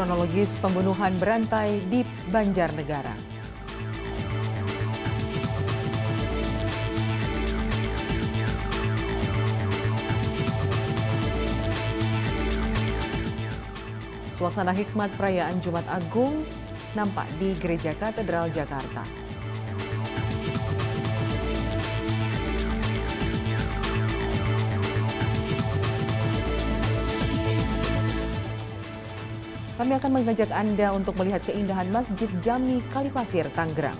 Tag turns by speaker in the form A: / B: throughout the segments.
A: kronologis pembunuhan berantai di Banjarnegara. Suasana hikmat perayaan Jumat Agung nampak di Gereja Katedral Jakarta. Kami akan mengajak Anda untuk melihat keindahan Masjid Jami Kalipasir, Tangerang.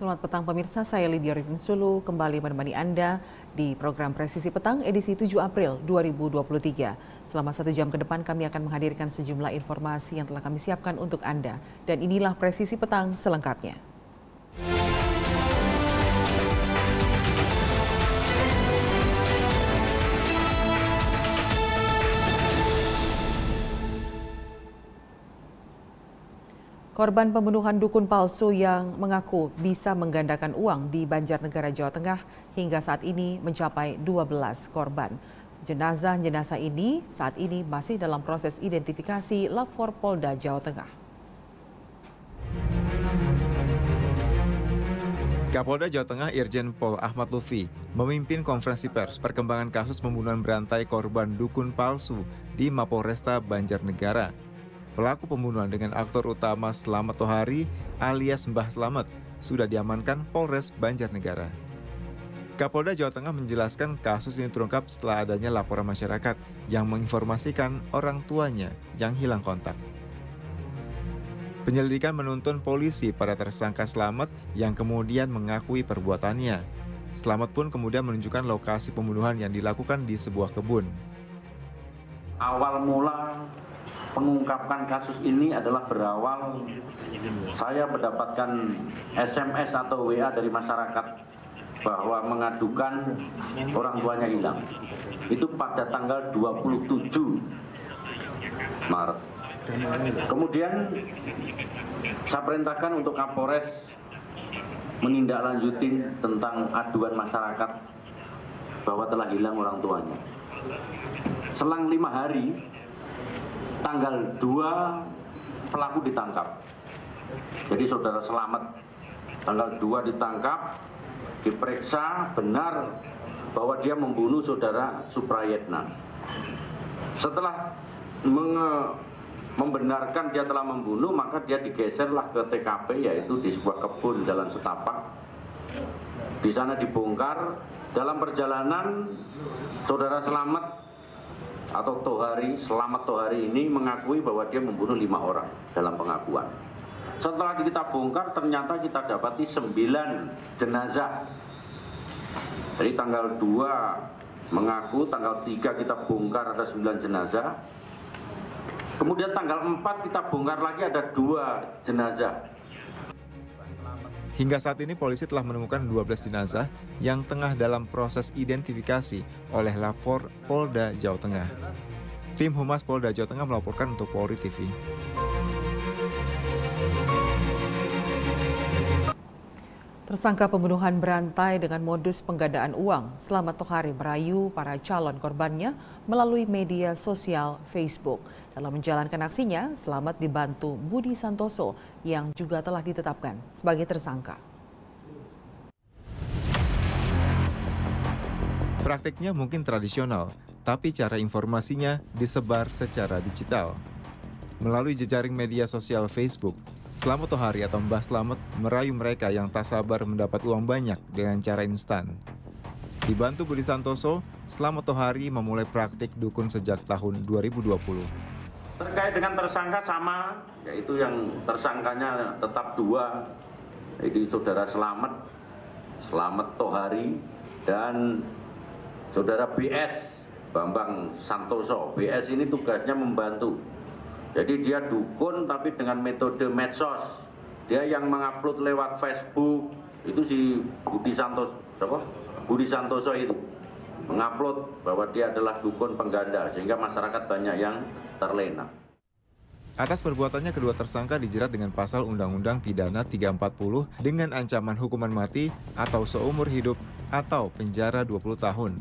A: Selamat petang pemirsa, saya Lydia Ritinsulu kembali menemani Anda di program Presisi Petang edisi 7 April 2023. Selama 1 jam ke depan kami akan menghadirkan sejumlah informasi yang telah kami siapkan untuk Anda. Dan inilah Presisi Petang selengkapnya. Korban pembunuhan dukun palsu yang mengaku bisa menggandakan uang di Banjarnegara, Jawa Tengah hingga saat ini mencapai 12 korban. Jenazah-jenazah ini saat ini masih dalam proses identifikasi Lapor Polda Jawa Tengah.
B: Kapolda Jawa Tengah Irjen Pol Ahmad Lutfi memimpin konferensi pers perkembangan kasus pembunuhan berantai korban dukun palsu di Mapolresta Banjarnegara. Pelaku pembunuhan dengan aktor utama Slamet Tohari alias Mbah Slamet sudah diamankan Polres Banjarnegara. Kapolda Jawa Tengah menjelaskan kasus ini terungkap setelah adanya laporan masyarakat yang menginformasikan orang tuanya yang hilang kontak. Penyelidikan menuntun polisi pada tersangka Slamet yang kemudian mengakui perbuatannya. Slamet pun kemudian menunjukkan lokasi pembunuhan yang dilakukan di sebuah kebun.
C: Awal mula pengungkapan kasus ini adalah berawal saya mendapatkan SMS atau WA dari masyarakat bahwa mengadukan orang tuanya hilang. Itu pada tanggal 27 Maret. Kemudian saya perintahkan untuk Kapolres menindaklanjuti tentang aduan masyarakat bahwa telah hilang orang tuanya. Selang 5 hari tanggal 2 pelaku ditangkap. Jadi saudara Slamet tanggal 2 ditangkap, diperiksa benar bahwa dia membunuh saudara Suprayetna. Setelah membenarkan dia telah membunuh, maka dia digeserlah ke TKP, yaitu di sebuah kebun Jalan Setapak. Di sana dibongkar. Dalam perjalanan saudara Slamet atau Slamet Tohari ini mengakui bahwa dia membunuh 5 orang dalam pengakuan. Setelah kita bongkar, ternyata kita dapati 9 jenazah. Jadi tanggal 2 mengaku, tanggal 3 kita bongkar ada 9 jenazah. Kemudian tanggal 4 kita bongkar lagi ada 2 jenazah.
B: Hingga saat ini polisi telah menemukan 12 jenazah yang tengah dalam proses identifikasi oleh Lapor Polda Jawa Tengah. Tim Humas Polda Jawa Tengah melaporkan untuk Polri TV.
A: Tersangka pembunuhan berantai dengan modus penggandaan uang, Slamet Tohari merayu para calon korbannya melalui media sosial Facebook. Dalam menjalankan aksinya, Slamet dibantu Budi Santoso yang juga telah ditetapkan sebagai tersangka.
B: Praktiknya mungkin tradisional, tapi cara informasinya disebar secara digital. Melalui jejaring media sosial Facebook, Slamet Tohari atau Mbah Slamet merayu mereka yang tak sabar mendapat uang banyak dengan cara instan. Dibantu Budi Santoso, Slamet Tohari memulai praktik dukun sejak tahun 2020.
C: Terkait dengan tersangka sama, yaitu yang tersangkanya tetap 2, yaitu saudara Slamet Tohari, dan saudara BS, Bambang Santoso. BS ini tugasnya membantu Jadi dia dukun tapi dengan metode medsos. Dia yang mengupload lewat Facebook, itu si Budi Santoso itu mengupload bahwa dia adalah dukun pengganda, sehingga masyarakat banyak yang terlena.
B: Atas perbuatannya, kedua tersangka dijerat dengan pasal Undang-Undang Pidana 340 dengan ancaman hukuman mati atau seumur hidup atau penjara 20 tahun.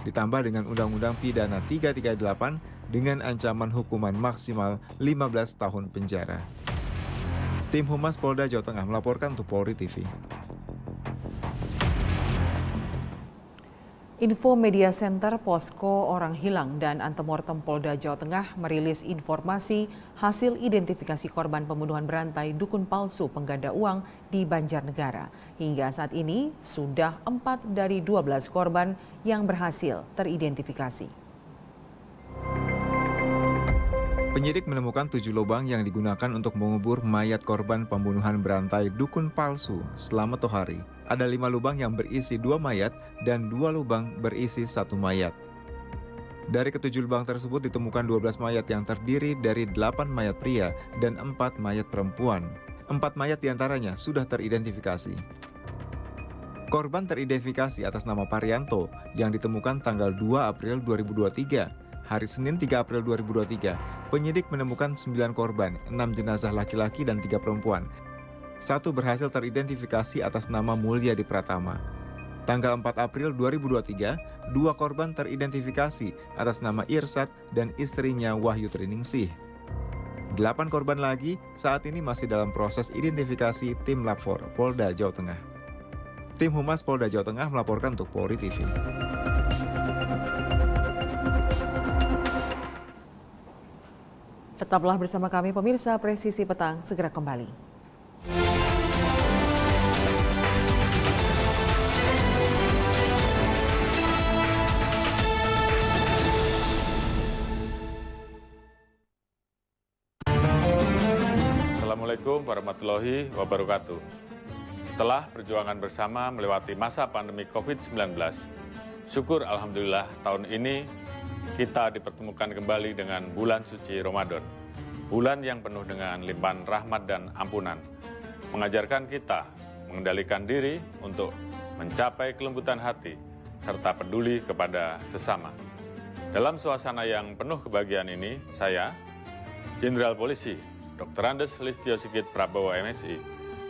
B: Ditambah dengan Undang-Undang Pidana 338 dengan ancaman hukuman maksimal 15 tahun penjara. Tim Humas Polda Jawa Tengah melaporkan untuk Polri TV.
A: Info Media Center Posko Orang Hilang dan Antemortem Polda Jawa Tengah merilis informasi hasil identifikasi korban pembunuhan berantai dukun palsu pengganda uang di Banjarnegara. Hingga saat ini sudah 4 dari 12 korban yang berhasil teridentifikasi.
B: Penyidik menemukan 7 lubang yang digunakan untuk mengubur mayat korban pembunuhan berantai dukun palsu Slamet Tohari. Ada 5 lubang yang berisi 2 mayat dan 2 lubang berisi 1 mayat. Dari ke-7 lubang tersebut ditemukan 12 mayat yang terdiri dari 8 mayat pria dan 4 mayat perempuan. 4 mayat diantaranya sudah teridentifikasi. Korban teridentifikasi atas nama Parianto yang ditemukan tanggal 2 April 2023. Hari Senin 3 April 2023, penyidik menemukan 9 korban, 6 jenazah laki-laki dan 3 perempuan. 1 berhasil teridentifikasi atas nama Mulyadi Pratama. Tanggal 4 April 2023, 2 korban teridentifikasi atas nama Irsat dan istrinya Wahyu Triningsih. 8 korban lagi saat ini masih dalam proses identifikasi tim Lab 4 Polda Jawa Tengah. Tim Humas Polda Jawa Tengah melaporkan untuk Polri TV.
A: Tetaplah bersama kami pemirsa, Presisi Petang segera kembali.
D: Assalamualaikum warahmatullahi wabarakatuh. Setelah perjuangan bersama melewati masa pandemi COVID-19, syukur alhamdulillah tahun ini kita dipertemukan kembali dengan bulan suci Ramadan. Bulan yang penuh dengan limpahan rahmat dan ampunan. Mengajarkan kita mengendalikan diri untuk mencapai kelembutan hati serta peduli kepada sesama. Dalam suasana yang penuh kebahagiaan ini, saya, Jenderal Polisi Dr. Andes Listio Sigit Prabowo MSI,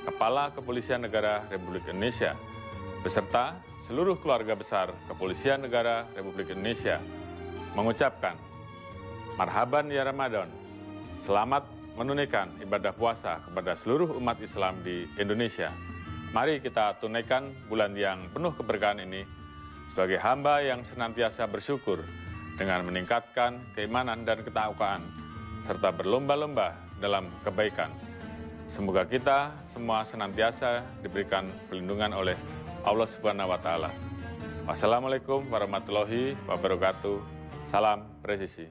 D: Kepala Kepolisian Negara Republik Indonesia, beserta seluruh keluarga besar Kepolisian Negara Republik Indonesia, mengucapkan marhaban ya Ramadan, selamat menunaikan ibadah puasa kepada seluruh umat Islam di Indonesia. Mari kita tunaikan bulan yang penuh keberkahan ini sebagai hamba yang senantiasa bersyukur dengan meningkatkan keimanan dan ketakwaan serta berlomba-lomba dalam kebaikan. Semoga kita semua senantiasa diberikan perlindungan oleh Allah Subhanahu wa Ta'ala. Wassalamualaikum warahmatullahi wabarakatuh. Salam presisi.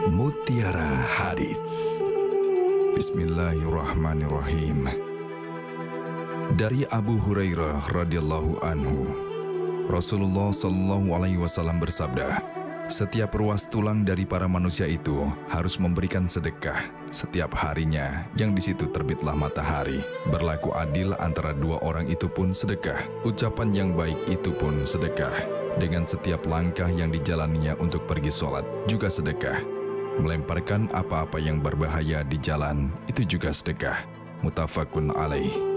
E: Mutiara Hadits. Bismillahirrahmanirrahim. Dari Abu Hurairah radhiyallahu anhu, Rasulullah Shallallahu alaihi wasallam bersabda, setiap ruas tulang dari para manusia itu harus memberikan sedekah setiap harinya yang di situ terbitlah matahari. Berlaku adil antara 2 orang itu pun sedekah. Ucapan yang baik itu pun sedekah. Dengan setiap langkah yang dijalaninya untuk pergi sholat juga sedekah. Melemparkan apa-apa yang berbahaya di jalan itu juga sedekah. Muttafaqun alaih.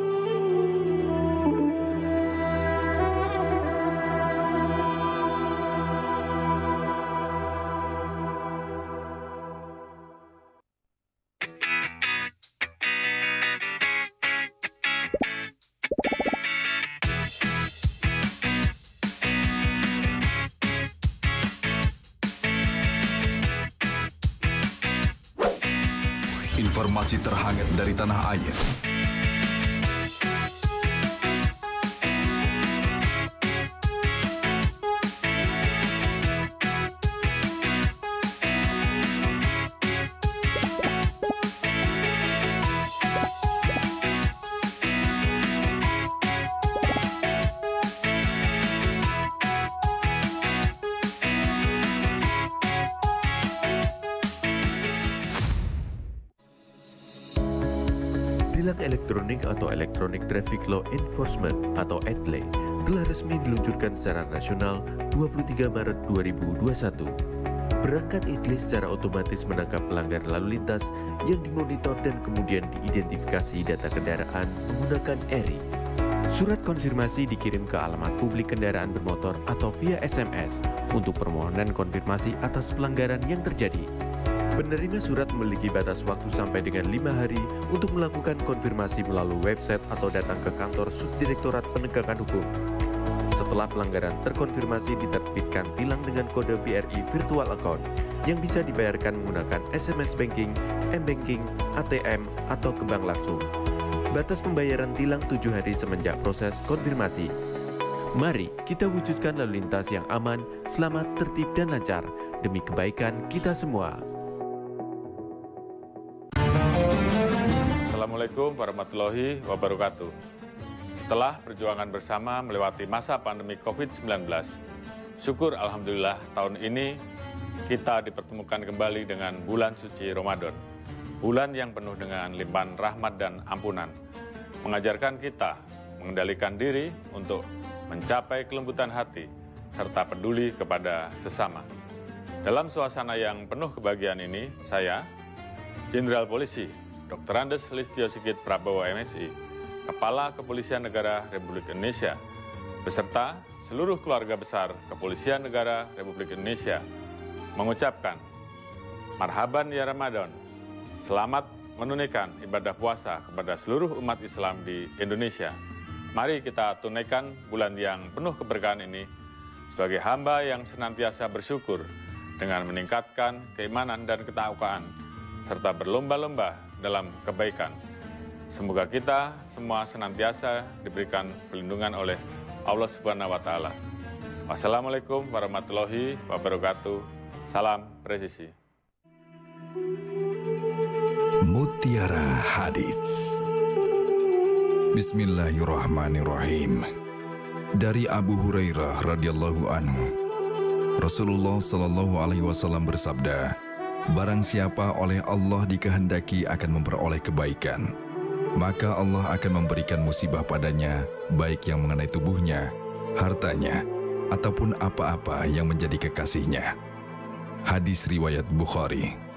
E: Informasi terhangat dari tanah air.
F: Tilang elektronik atau Electronic Traffic Law Enforcement atau ETLE telah resmi diluncurkan secara nasional 23 Maret 2021. Perangkat ETLE secara otomatis menangkap pelanggar lalu lintas yang dimonitor dan kemudian diidentifikasi data kendaraan menggunakan ERI. Surat konfirmasi dikirim ke alamat publik kendaraan bermotor atau via SMS untuk permohonan konfirmasi atas pelanggaran yang terjadi. Penerima surat memiliki batas waktu sampai dengan 5 hari untuk melakukan konfirmasi melalui website atau datang ke kantor Subdirektorat Penegakan Hukum. Setelah pelanggaran terkonfirmasi, diterbitkan tilang dengan kode BRI Virtual Account yang bisa dibayarkan menggunakan SMS Banking, M-Banking, ATM, atau ke bank langsung. Batas pembayaran tilang 7 hari semenjak proses konfirmasi. Mari kita wujudkan lalu lintas yang aman, selamat, tertib, dan lancar demi kebaikan kita semua.
D: Assalamualaikum warahmatullahi wabarakatuh. Setelah perjuangan bersama melewati masa pandemi COVID-19, syukur Alhamdulillah tahun ini kita dipertemukan kembali dengan bulan suci Ramadan. Bulan yang penuh dengan limpahan rahmat dan ampunan, mengajarkan kita mengendalikan diri untuk mencapai kelembutan hati, serta peduli kepada sesama. Dalam suasana yang penuh kebahagiaan ini, saya, Jenderal Polisi Dr. Andes Listio Sigit Prabowo MSI, Kepala Kepolisian Negara Republik Indonesia, beserta seluruh keluarga besar Kepolisian Negara Republik Indonesia, mengucapkan Marhaban ya Ramadan, selamat menunaikan ibadah puasa kepada seluruh umat Islam di Indonesia. Mari kita tunaikan bulan yang penuh keberkahan ini sebagai hamba yang senantiasa bersyukur dengan meningkatkan keimanan dan ketakwaan, serta berlomba-lomba dalam kebaikan. Semoga kita semua senantiasa diberikan perlindungan oleh Allah Subhanahu wa Ta'ala. Wassalamualaikum warahmatullahi wabarakatuh. Salam presisi.
E: Mutiara Hadits. Bismillahirrahmanirrahim. Dari Abu Hurairah radhiyallahu anhu, Rasulullah sallallahu alaihi wasallam bersabda, barang siapa oleh Allah dikehendaki akan memperoleh kebaikan, maka Allah akan memberikan musibah padanya, baik yang mengenai tubuhnya, hartanya, ataupun apa-apa yang menjadi kekasihnya. Hadis riwayat Bukhari.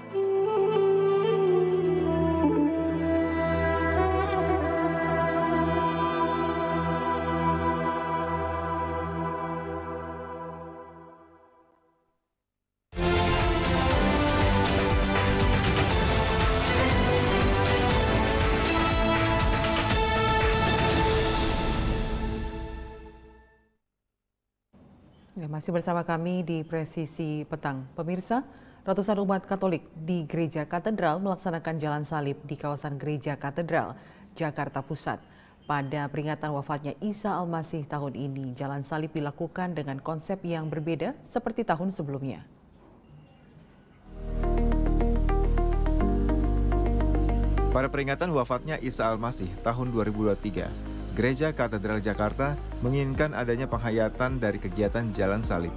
A: Masih bersama kami di Presisi Petang. Pemirsa, ratusan umat Katolik di Gereja Katedral melaksanakan jalan salib di kawasan Gereja Katedral, Jakarta Pusat. Pada peringatan wafatnya Isa Al-Masih tahun ini, jalan salib dilakukan dengan konsep yang berbeda seperti tahun sebelumnya.
B: Pada peringatan wafatnya Isa Al-Masih tahun 2023, Gereja Katedral Jakarta menginginkan adanya penghayatan dari kegiatan Jalan Salib.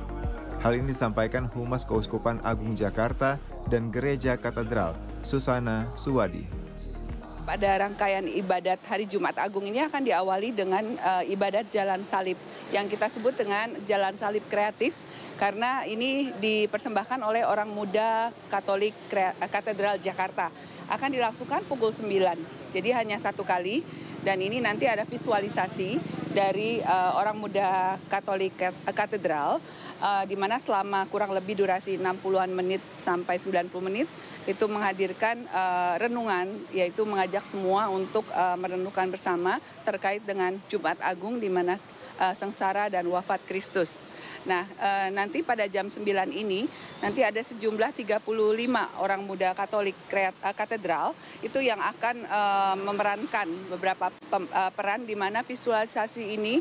B: Hal ini disampaikan Humas Keuskupan Agung Jakarta dan Gereja Katedral, Susana Suwadi.
G: Pada rangkaian ibadat Hari Jumat Agung ini akan diawali dengan ibadat Jalan Salib yang kita sebut dengan Jalan Salib Kreatif, karena ini dipersembahkan oleh orang muda Katolik Katedral Jakarta. Akan dilangsungkan pukul 9, jadi hanya satu kali. Dan ini nanti ada visualisasi dari orang muda Katolik Katedral, di mana selama kurang lebih durasi 60-an menit sampai 90 menit, itu menghadirkan renungan, yaitu mengajak semua untuk merenungkan bersama terkait dengan Jumat Agung, di mana sengsara dan wafat Kristus. Nah, nanti pada jam 9 ini, nanti ada sejumlah 35 orang muda Katolik Katedral itu yang akan memerankan beberapa peran, di mana visualisasi ini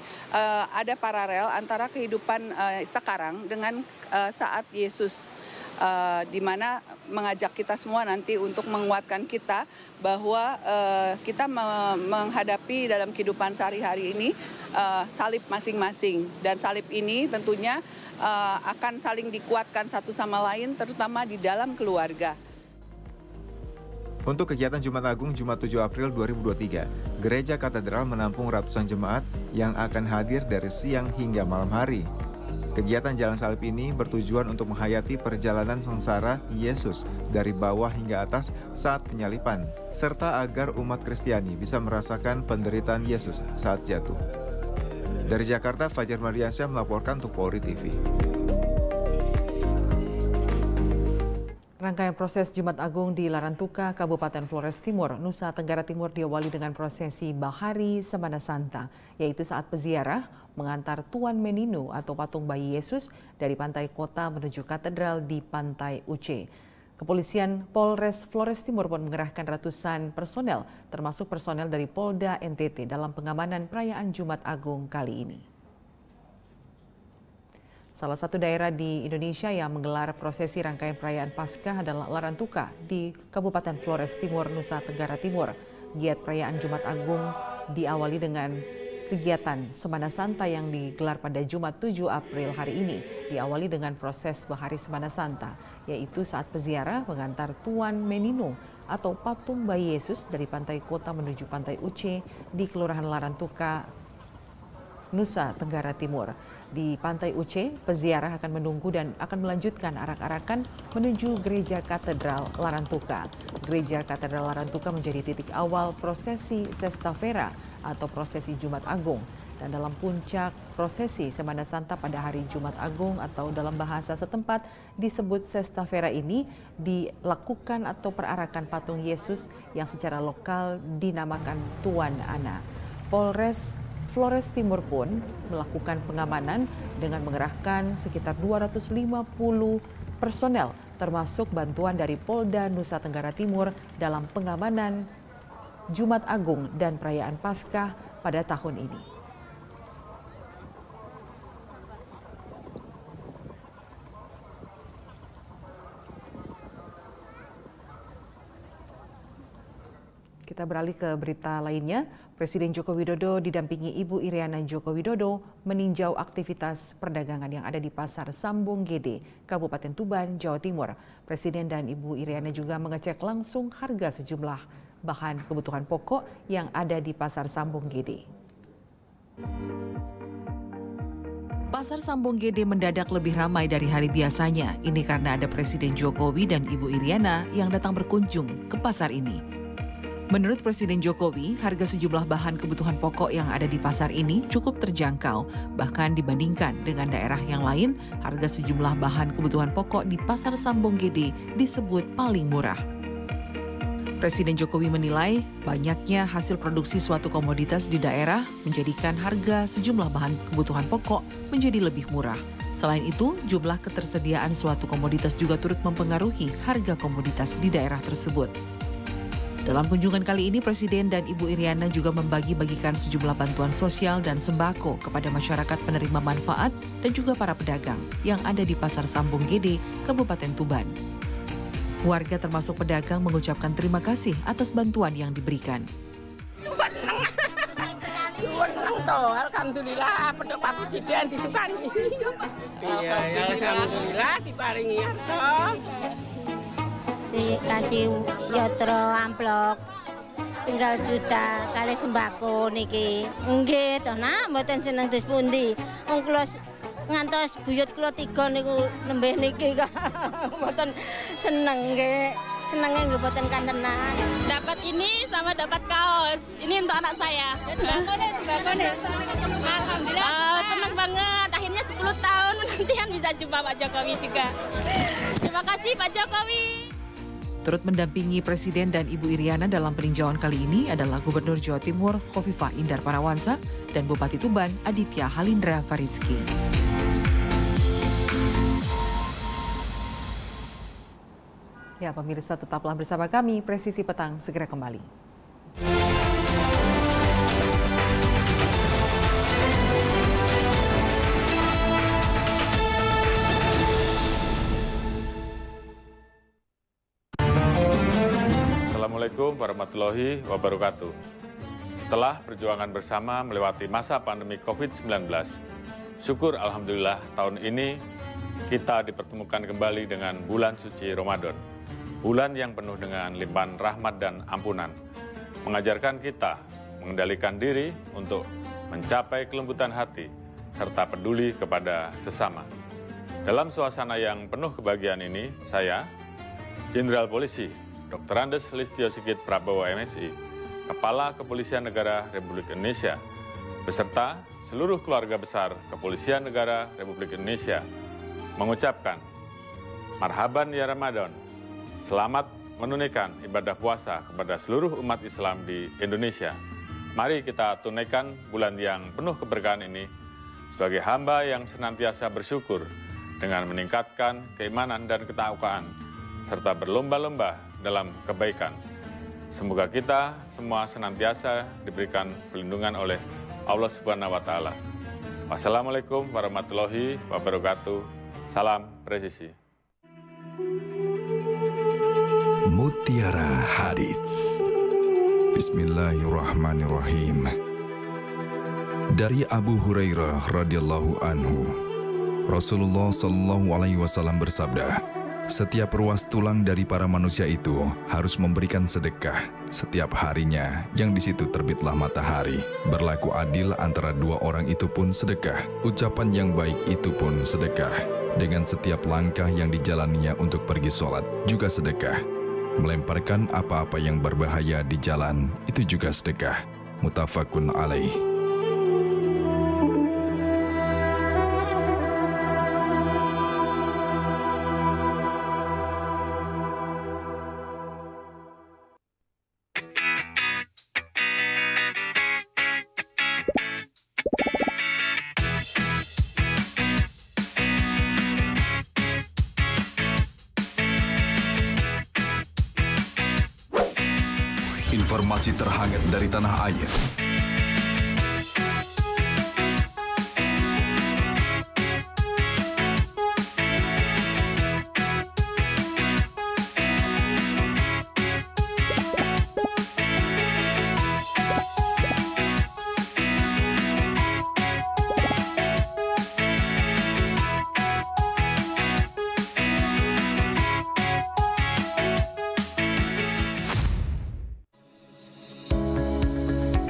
G: ada paralel antara kehidupan sekarang dengan saat Yesus, di mana mengajak kita semua nanti untuk menguatkan kita bahwa kita menghadapi dalam kehidupan sehari-hari ini salib masing-masing, dan salib ini tentunya akan saling dikuatkan satu sama lain, terutama di dalam keluarga.
B: Untuk kegiatan Jumat Agung Jumat 7 April 2023, Gereja Katedral menampung ratusan jemaat yang akan hadir dari siang hingga malam hari. Kegiatan Jalan Salib ini bertujuan untuk menghayati perjalanan sengsara Yesus dari bawah hingga atas saat penyalipan, serta agar umat Kristiani bisa merasakan penderitaan Yesus saat jatuh. Dari Jakarta, Fajar Mardiansyah melaporkan untuk Polri TV.
A: Rangkaian proses Jumat Agung di Larantuka, Kabupaten Flores Timur, Nusa Tenggara Timur diawali dengan prosesi Bahari Semana Santa, yaitu saat peziarah mengantar Tuan Menino atau patung bayi Yesus dari pantai kota menuju katedral di Pantai Uce. Kepolisian Polres Flores Timur pun mengerahkan ratusan personel, termasuk personel dari Polda NTT dalam pengamanan perayaan Jumat Agung kali ini. Salah satu daerah di Indonesia yang menggelar prosesi rangkaian perayaan Paskah adalah Larantuka di Kabupaten Flores Timur, Nusa Tenggara Timur. Giat perayaan Jumat Agung diawali dengan kegiatan Semana Santa yang digelar pada Jumat 7 April hari ini. Diawali dengan proses Bahari Semana Santa, yaitu saat peziarah mengantar Tuan Menino atau patung bayi Yesus dari pantai kota menuju Pantai Uce di Kelurahan Larantuka, Nusa Tenggara Timur. Di Pantai Uce, peziarah akan menunggu dan akan melanjutkan arak-arakan menuju Gereja Katedral Larantuka. Gereja Katedral Larantuka menjadi titik awal prosesi Sestafera atau prosesi Jumat Agung. Dan dalam puncak prosesi Semana Santa pada hari Jumat Agung atau dalam bahasa setempat disebut Sestafera ini dilakukan atau perarakan patung Yesus yang secara lokal dinamakan Tuan Ana. Polres Flores Timur pun melakukan pengamanan dengan mengerahkan sekitar 250 personel termasuk bantuan dari Polda Nusa Tenggara Timur dalam pengamanan Jumat Agung dan perayaan Paskah pada tahun ini. Kita beralih ke berita lainnya. Presiden Joko Widodo didampingi Ibu Iriana Joko Widodo meninjau aktivitas perdagangan yang ada di Pasar Sambung Gede, Kabupaten Tuban, Jawa Timur. Presiden dan Ibu Iriana juga mengecek langsung harga sejumlah bahan kebutuhan pokok yang ada di Pasar Sambung Gede. Pasar Sambung Gede mendadak lebih ramai dari hari biasanya. Ini karena ada Presiden Jokowi dan Ibu Iriana yang datang berkunjung ke pasar ini. Menurut Presiden Jokowi, harga sejumlah bahan kebutuhan pokok yang ada di pasar ini cukup terjangkau. Bahkan dibandingkan dengan daerah yang lain, harga sejumlah bahan kebutuhan pokok di Pasar Sambung Gede disebut paling murah. Presiden Jokowi menilai banyaknya hasil produksi suatu komoditas di daerah menjadikan harga sejumlah bahan kebutuhan pokok menjadi lebih murah. Selain itu, jumlah ketersediaan suatu komoditas juga turut mempengaruhi harga komoditas di daerah tersebut. Dalam kunjungan kali ini, Presiden dan Ibu Iriana juga membagi-bagikan sejumlah bantuan sosial dan sembako kepada masyarakat penerima manfaat dan juga para pedagang yang ada di Pasar Sambung Gede, Kabupaten Tuban. Warga termasuk pedagang mengucapkan terima kasih atas bantuan yang diberikan.
H: Alhamdulillah, Pak Presiden disukani. Alhamdulillah diparingi harta.
I: Dikasih yotro amplop tinggal juta kali sembako niki. Nggih to nak mboten seneng dos pundi. Wong kula ngantos buyut kula 3 niku nembih niki kok mboten seneng nggih. Senenge nggih mboten kantenan.
J: Dapat ini sama dapat kaos. Ini untuk anak saya. Sembako nih. Alhamdulillah senang banget. Akhirnya 10 tahun nantian bisa jumpa Pak Jokowi juga. Terima kasih Pak Jokowi.
A: Turut mendampingi Presiden dan Ibu Iriana dalam peninjauan kali ini adalah Gubernur Jawa Timur Khofifah Indar Parawansa dan Bupati Tuban Aditya Halindra Faridski. Ya, pemirsa tetaplah bersama kami, Presisi Petang segera kembali.
D: Assalamualaikum warahmatullahi wabarakatuh. Setelah perjuangan bersama melewati masa pandemi COVID-19, syukur Alhamdulillah tahun ini kita dipertemukan kembali dengan bulan suci Ramadan. bulan yang penuh dengan limpahan rahmat dan ampunan, mengajarkan kita mengendalikan diri untuk mencapai kelembutan hati, serta peduli kepada sesama. Dalam suasana yang penuh kebahagiaan ini, saya, Jenderal Polisi Dr. Andes Listio Sigit Prabowo MSI, Kepala Kepolisian Negara Republik Indonesia, beserta seluruh keluarga besar Kepolisian Negara Republik Indonesia, mengucapkan Marhaban ya Ramadan, selamat menunaikan ibadah puasa kepada seluruh umat Islam di Indonesia. Mari kita tunaikan bulan yang penuh keberkahan ini sebagai hamba yang senantiasa bersyukur dengan meningkatkan keimanan dan ketakwaan, serta berlomba-lomba dalam kebaikan. Semoga kita semua senantiasa diberikan perlindungan oleh Allah Subhanahu wa Ta'ala. Wassalamualaikum warahmatullahi wabarakatuh. Salam presisi.
E: Mutiara Hadits. Bismillahirrahmanirrahim. Dari Abu Hurairah radhiyallahu anhu, Rasulullah Shallallahu alaihi wasallam bersabda, setiap ruas tulang dari para manusia itu harus memberikan sedekah setiap harinya yang di situ terbitlah matahari. Berlaku adil antara dua orang itu pun sedekah. Ucapan yang baik itu pun sedekah. Dengan setiap langkah yang dijalaninya untuk pergi sholat juga sedekah. Melemparkan apa-apa yang berbahaya di jalan itu juga sedekah. Muttafaqun alaih. Informasi terhangat dari tanah air.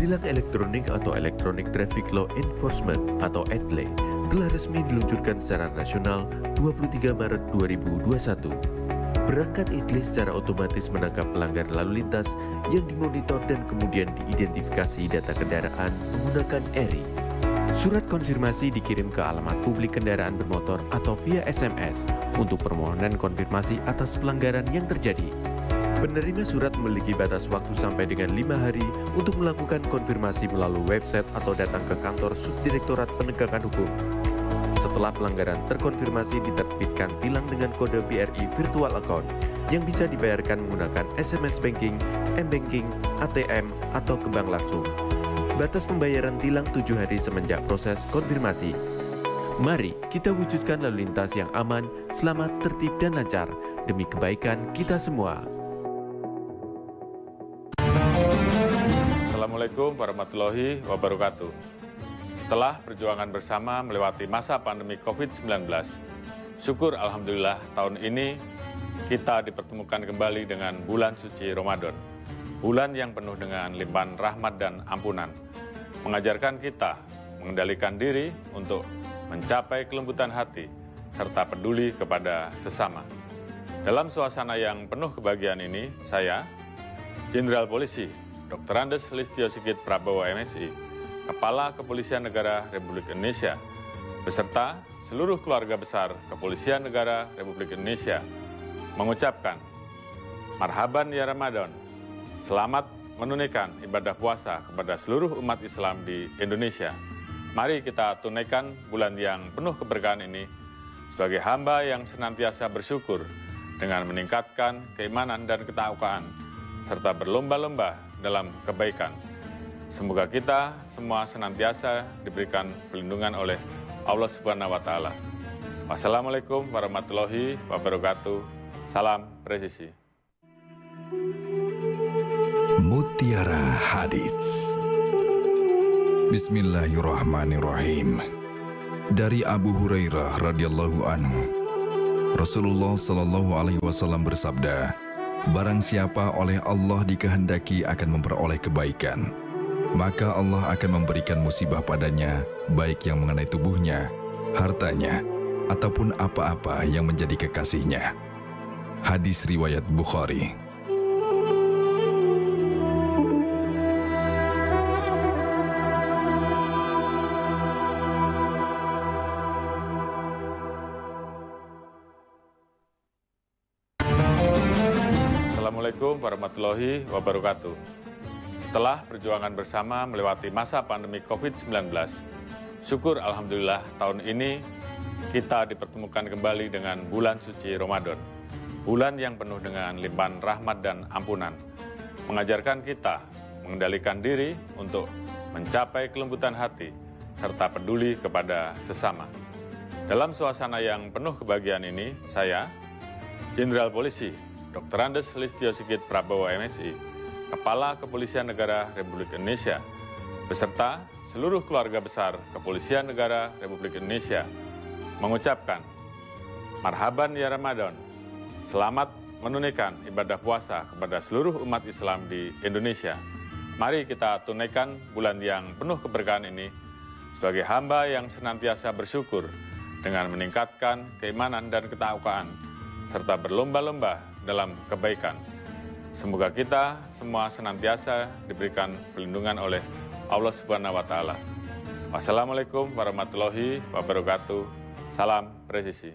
F: Tilang elektronik atau Electronic Traffic Law Enforcement atau ETLE telah resmi diluncurkan secara nasional 23 Maret 2021. Perangkat ETLE secara otomatis menangkap pelanggar lalu lintas yang dimonitor dan kemudian diidentifikasi data kendaraan menggunakan ERI. Surat konfirmasi dikirim ke alamat publik kendaraan bermotor atau via SMS untuk permohonan konfirmasi atas pelanggaran yang terjadi. Penerima surat memiliki batas waktu sampai dengan 5 hari untuk melakukan konfirmasi melalui website atau datang ke kantor Subdirektorat Penegakan Hukum. Setelah pelanggaran terkonfirmasi, diterbitkan tilang dengan kode BRI Virtual Account yang bisa dibayarkan menggunakan SMS Banking, M-Banking, ATM, atau ke bank langsung. Batas pembayaran tilang 7 hari semenjak proses konfirmasi. Mari kita wujudkan lalu lintas yang aman, selamat, tertib, dan lancar demi kebaikan kita semua.
D: Assalamualaikum warahmatullahi wabarakatuh. Setelah perjuangan bersama melewati masa pandemi COVID-19, syukur Alhamdulillah tahun ini kita dipertemukan kembali dengan bulan suci Ramadan. Bulan yang penuh dengan limpahan rahmat dan ampunan, mengajarkan kita mengendalikan diri untuk mencapai kelembutan hati, serta peduli kepada sesama. Dalam suasana yang penuh kebahagiaan ini, saya, Jenderal Polisi Dr. Andes Listio Sigit Prabowo MSI, Kepala Kepolisian Negara Republik Indonesia, beserta seluruh keluarga besar Kepolisian Negara Republik Indonesia, mengucapkan Marhaban ya Ramadan, selamat menunaikan ibadah puasa kepada seluruh umat Islam di Indonesia. Mari kita tunaikan bulan yang penuh keberkahan ini sebagai hamba yang senantiasa bersyukur dengan meningkatkan keimanan dan ketakwaan, serta berlomba-lomba dalam kebaikan. Semoga kita semua senantiasa diberikan perlindungan oleh Allah Subhanahu wa Ta'ala. Wassalamualaikum warahmatullahi wabarakatuh. Salam presisi.
E: Mutiara Hadits. Bismillahirrahmanirrahim. Dari Abu Hurairah radhiyallahu anhu, Rasulullah Shallallahu alaihi wasallam bersabda, Barang siapa oleh Allah dikehendaki akan memperoleh kebaikan, maka Allah akan memberikan musibah padanya, baik yang mengenai tubuhnya, hartanya, ataupun apa-apa yang menjadi kekasihnya. Hadis riwayat Bukhari.
D: Assalamualaikum warahmatullahi wabarakatuh. Setelah perjuangan bersama melewati masa pandemi COVID-19, syukur Alhamdulillah tahun ini kita dipertemukan kembali dengan bulan suci Ramadan. Bulan yang penuh dengan limpahan rahmat dan ampunan, mengajarkan kita mengendalikan diri untuk mencapai kelembutan hati, serta peduli kepada sesama. Dalam suasana yang penuh kebahagiaan ini, saya, Jenderal Polisi Dr. Andes Listio Sigit Prabowo MSI, Kepala Kepolisian Negara Republik Indonesia, beserta seluruh keluarga besar Kepolisian Negara Republik Indonesia, mengucapkan, Marhaban ya Ramadan, selamat menunaikan ibadah puasa kepada seluruh umat Islam di Indonesia. Mari kita tunaikan bulan yang penuh keberkahan ini sebagai hamba yang senantiasa bersyukur dengan meningkatkan keimanan dan ketakwaan, serta berlomba-lomba dalam kebaikan. Semoga kita semua senantiasa diberikan perlindungan oleh Allah Subhanahu wa Ta'ala. Wassalamualaikum warahmatullahi wabarakatuh. Salam presisi.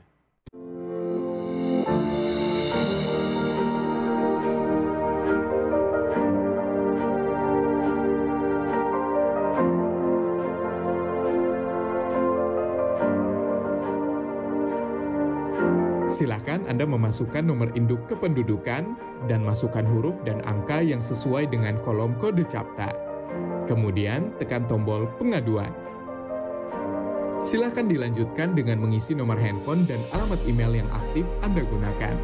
K: Silakan Anda memasukkan nomor induk kependudukan dan masukkan huruf dan angka yang sesuai dengan kolom kode CAPTA. Kemudian tekan tombol pengaduan. Silakan dilanjutkan dengan mengisi nomor handphone dan alamat email yang aktif Anda gunakan.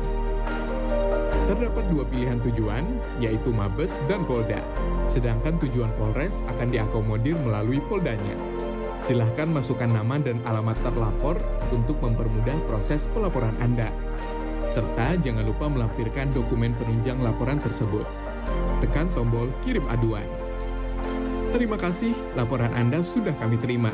K: Terdapat dua pilihan tujuan, yaitu Mabes dan Polda. Sedangkan tujuan Polres akan diakomodir melalui Poldanya. Silahkan masukkan nama dan alamat terlapor untuk mempermudah proses pelaporan Anda. Serta jangan lupa melampirkan dokumen penunjang laporan tersebut. Tekan tombol kirim aduan. Terima kasih, laporan Anda sudah kami terima.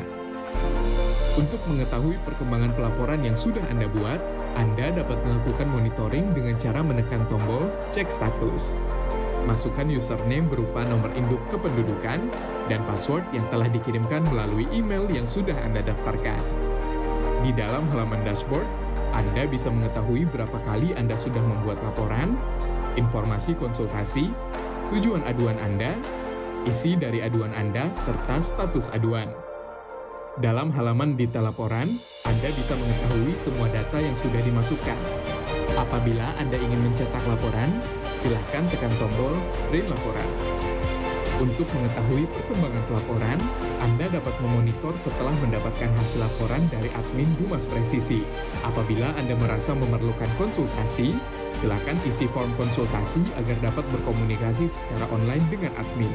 K: Untuk mengetahui perkembangan pelaporan yang sudah Anda buat, Anda dapat melakukan monitoring dengan cara menekan tombol cek status. Masukkan username berupa nomor induk kependudukan dan password yang telah dikirimkan melalui email yang sudah Anda daftarkan. Di dalam halaman dashboard, Anda bisa mengetahui berapa kali Anda sudah membuat laporan, informasi konsultasi, tujuan aduan Anda, isi dari aduan Anda, serta status aduan. Dalam halaman detail laporan, Anda bisa mengetahui semua data yang sudah dimasukkan. Apabila Anda ingin mencetak laporan, silahkan tekan tombol print laporan. Untuk mengetahui perkembangan pelaporan, Anda dapat memonitor setelah mendapatkan hasil laporan dari admin Dumas Presisi. Apabila Anda merasa memerlukan konsultasi, silakan isi form konsultasi agar dapat berkomunikasi secara online dengan admin.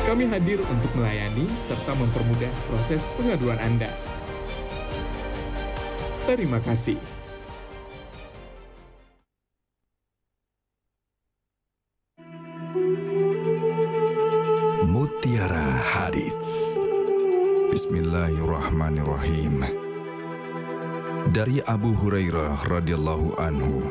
K: Kami hadir untuk melayani serta mempermudah proses pengaduan Anda. Terima kasih.
E: Mutiara Hadits. Bismillahirrahmanirrahim. Dari Abu Hurairah radhiyallahu anhu,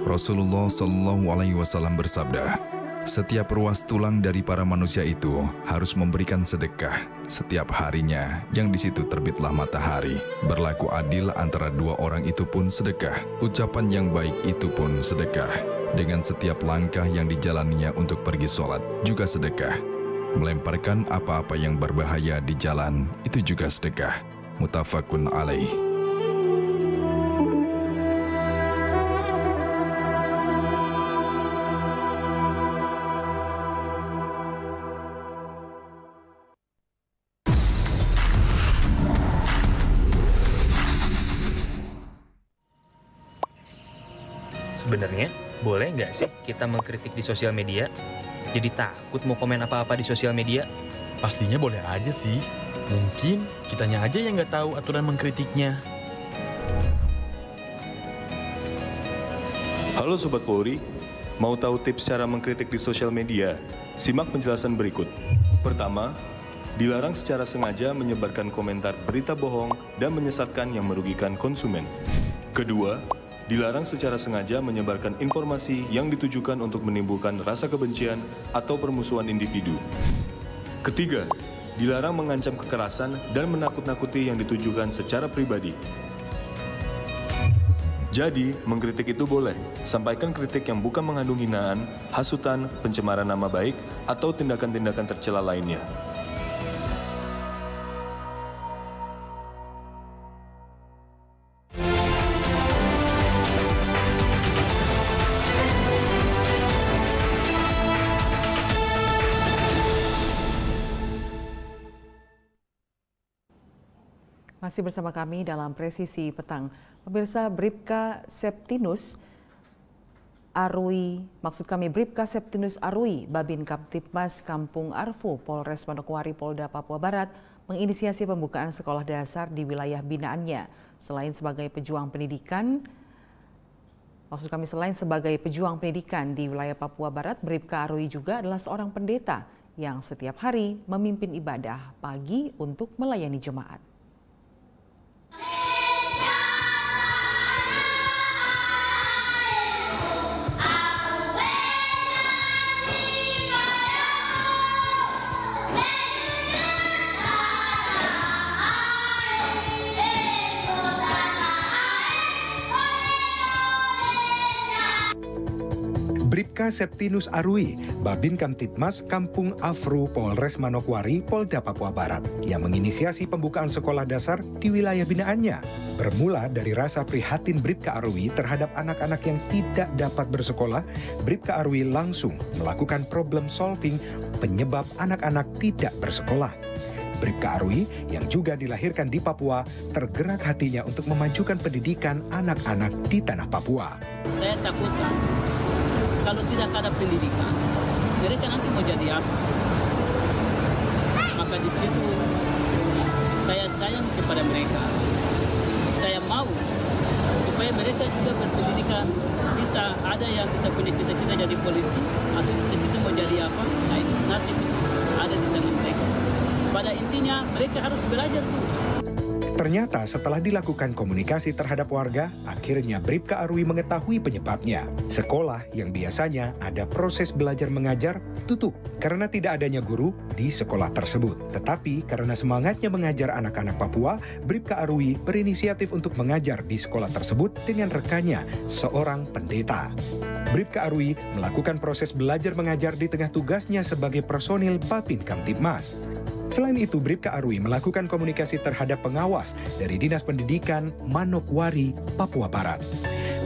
E: Rasulullah Shallallahu alaihi wasallam bersabda, setiap ruas tulang dari para manusia itu harus memberikan sedekah setiap harinya yang di situ terbitlah matahari. Berlaku adil antara dua orang itu pun sedekah. Ucapan yang baik itu pun sedekah. Dengan setiap langkah yang dijalaninya untuk pergi sholat juga sedekah. Melemparkan apa-apa yang berbahaya di jalan itu juga sedekah. Muttafaqun alaih.
L: Sebenarnya boleh nggak sih kita mengkritik di sosial media? Jadi takut mau komen apa-apa di sosial media?
M: Pastinya boleh aja sih. Mungkin kitanya aja yang nggak tahu aturan mengkritiknya.
N: Halo Sobat Polri, mau tahu tips cara mengkritik di sosial media? Simak penjelasan berikut. Pertama, dilarang secara sengaja menyebarkan komentar berita bohong dan menyesatkan yang merugikan konsumen. Kedua, dilarang secara sengaja menyebarkan informasi yang ditujukan untuk menimbulkan rasa kebencian atau permusuhan individu. Ketiga, dilarang mengancam kekerasan dan menakut-nakuti yang ditujukan secara pribadi. Jadi, mengkritik itu boleh. Sampaikan kritik yang bukan mengandung hinaan, hasutan, pencemaran nama baik, atau tindakan-tindakan tercela lainnya.
A: Masih bersama kami dalam Presisi Petang. Pemirsa, Bribka Septinus Arui, Bribka Septinus Arui, Babin Kamtibmas Kampung Arfu, Polres Manokwari, Polda Papua Barat, menginisiasi pembukaan sekolah dasar di wilayah binaannya. Selain sebagai pejuang pendidikan di wilayah Papua Barat, Bribka Arui juga adalah seorang pendeta yang setiap hari memimpin ibadah pagi untuk melayani jemaat.
O: Bribka Septinus Arui, Babin Kamtibmas Kampung Afru, Polres Manokwari, Polda Papua Barat, yang menginisiasi pembukaan sekolah dasar di wilayah binaannya. Bermula dari rasa prihatin Bribka Arui terhadap anak-anak yang tidak dapat bersekolah, Bribka Arui langsung melakukan problem solving penyebab anak-anak tidak bersekolah. Bribka Arui, yang juga dilahirkan di Papua, tergerak hatinya untuk memajukan pendidikan anak-anak di tanah Papua.
P: Saya takutkan kalau tidak ada pendidikan, mereka nanti mau jadi apa? Maka di situ saya sayang kepada mereka. Saya mau supaya mereka juga berpendidikan, bisa ada yang bisa punya cita-cita jadi polisi atau cita-cita mau jadi apa? Nah itu nasib itu ada di tangan mereka. Pada intinya mereka harus belajar tuh.
O: Ternyata setelah dilakukan komunikasi terhadap warga, akhirnya Bribka Arui mengetahui penyebabnya. Sekolah yang biasanya ada proses belajar mengajar tutup karena tidak adanya guru di sekolah tersebut. Tetapi karena semangatnya mengajar anak-anak Papua, Bribka Arui berinisiatif untuk mengajar di sekolah tersebut dengan rekannya, seorang pendeta. Bribka Arui melakukan proses belajar mengajar di tengah tugasnya sebagai personil Babin Kamtibmas. Selain itu, Bribka Arui melakukan komunikasi terhadap pengawas dari Dinas Pendidikan Manokwari, Papua Barat.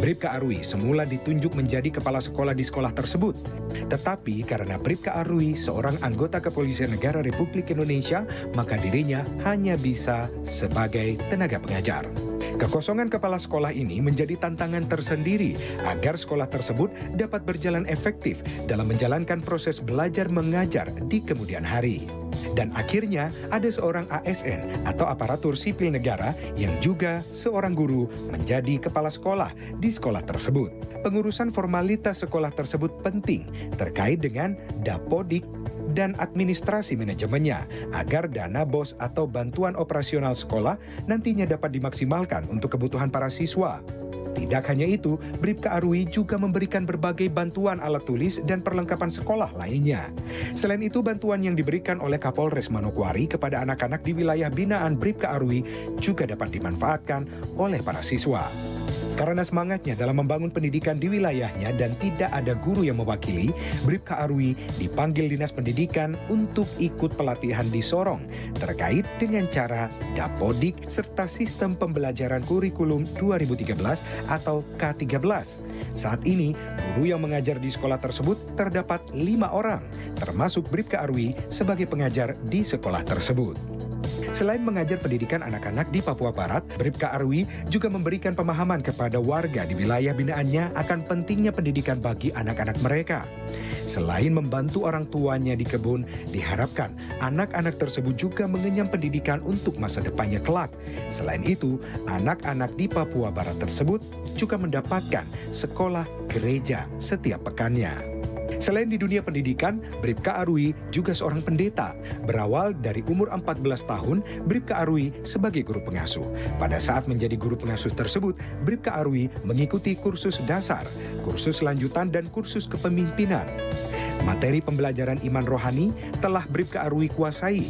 O: Bribka Arui semula ditunjuk menjadi kepala sekolah di sekolah tersebut. Tetapi karena Bribka Arui seorang anggota Kepolisian Negara Republik Indonesia, maka dirinya hanya bisa sebagai tenaga pengajar. Kekosongan kepala sekolah ini menjadi tantangan tersendiri agar sekolah tersebut dapat berjalan efektif dalam menjalankan proses belajar mengajar di kemudian hari. Dan akhirnya ada seorang ASN atau aparatur sipil negara yang juga seorang guru menjadi kepala sekolah di sekolah tersebut. Pengurusan formalitas sekolah tersebut penting terkait dengan dapodik dan administrasi manajemennya agar dana BOS atau bantuan operasional sekolah nantinya dapat dimaksimalkan untuk kebutuhan para siswa. Tidak hanya itu, Bribka Arui juga memberikan berbagai bantuan alat tulis dan perlengkapan sekolah lainnya. Selain itu, bantuan yang diberikan oleh Kapolres Manokwari kepada anak-anak di wilayah binaan Bribka Arui juga dapat dimanfaatkan oleh para siswa. Karena semangatnya dalam membangun pendidikan di wilayahnya dan tidak ada guru yang mewakili, Bribka Arui dipanggil Dinas Pendidikan untuk ikut pelatihan di Sorong terkait dengan cara dapodik serta sistem pembelajaran kurikulum 2013 atau K13. Saat ini, guru yang mengajar di sekolah tersebut terdapat 5 orang, termasuk Bribka Arui sebagai pengajar di sekolah tersebut. Selain mengajar pendidikan anak-anak di Papua Barat, Bribka Arwi juga memberikan pemahaman kepada warga di wilayah binaannya akan pentingnya pendidikan bagi anak-anak mereka. Selain membantu orang tuanya di kebun, diharapkan anak-anak tersebut juga mengenyam pendidikan untuk masa depannya kelak. Selain itu, anak-anak di Papua Barat tersebut juga mendapatkan sekolah gereja setiap pekannya. Selain di dunia pendidikan, Bribka Arwi juga seorang pendeta. Berawal dari umur 14 tahun, Bribka Arwi sebagai guru pengasuh. Pada saat menjadi guru pengasuh tersebut, Bribka Arwi mengikuti kursus dasar, kursus lanjutan, dan kursus kepemimpinan. Materi pembelajaran iman rohani telah Bribka Arwi kuasai.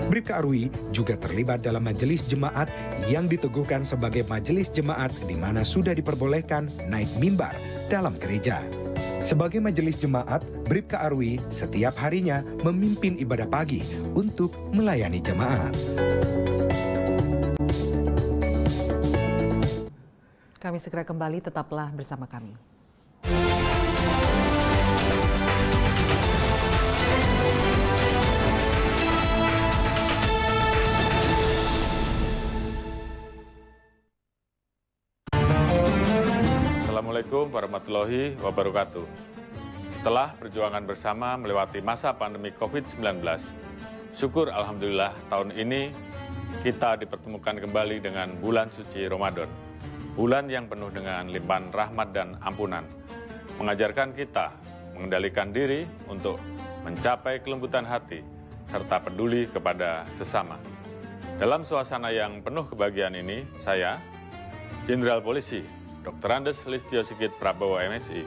O: Bribka Arwi juga terlibat dalam majelis jemaat yang diteguhkan sebagai majelis jemaat di mana sudah diperbolehkan naik mimbar dalam gereja. Sebagai majelis jemaat, Bribka Arwi setiap harinya memimpin ibadah pagi untuk melayani jemaat.
A: Kami segera kembali, tetaplah bersama kami.
D: Assalamualaikum warahmatullahi wabarakatuh. Setelah perjuangan bersama melewati masa pandemi COVID-19, syukur Alhamdulillah tahun ini kita dipertemukan kembali dengan bulan suci Ramadan. Bulan yang penuh dengan limpahan rahmat dan ampunan, mengajarkan kita mengendalikan diri untuk mencapai kelembutan hati serta peduli kepada sesama. Dalam suasana yang penuh kebahagiaan ini, saya, Jenderal Polisi Dr. Andes Listio Sigit Prabowo MSI,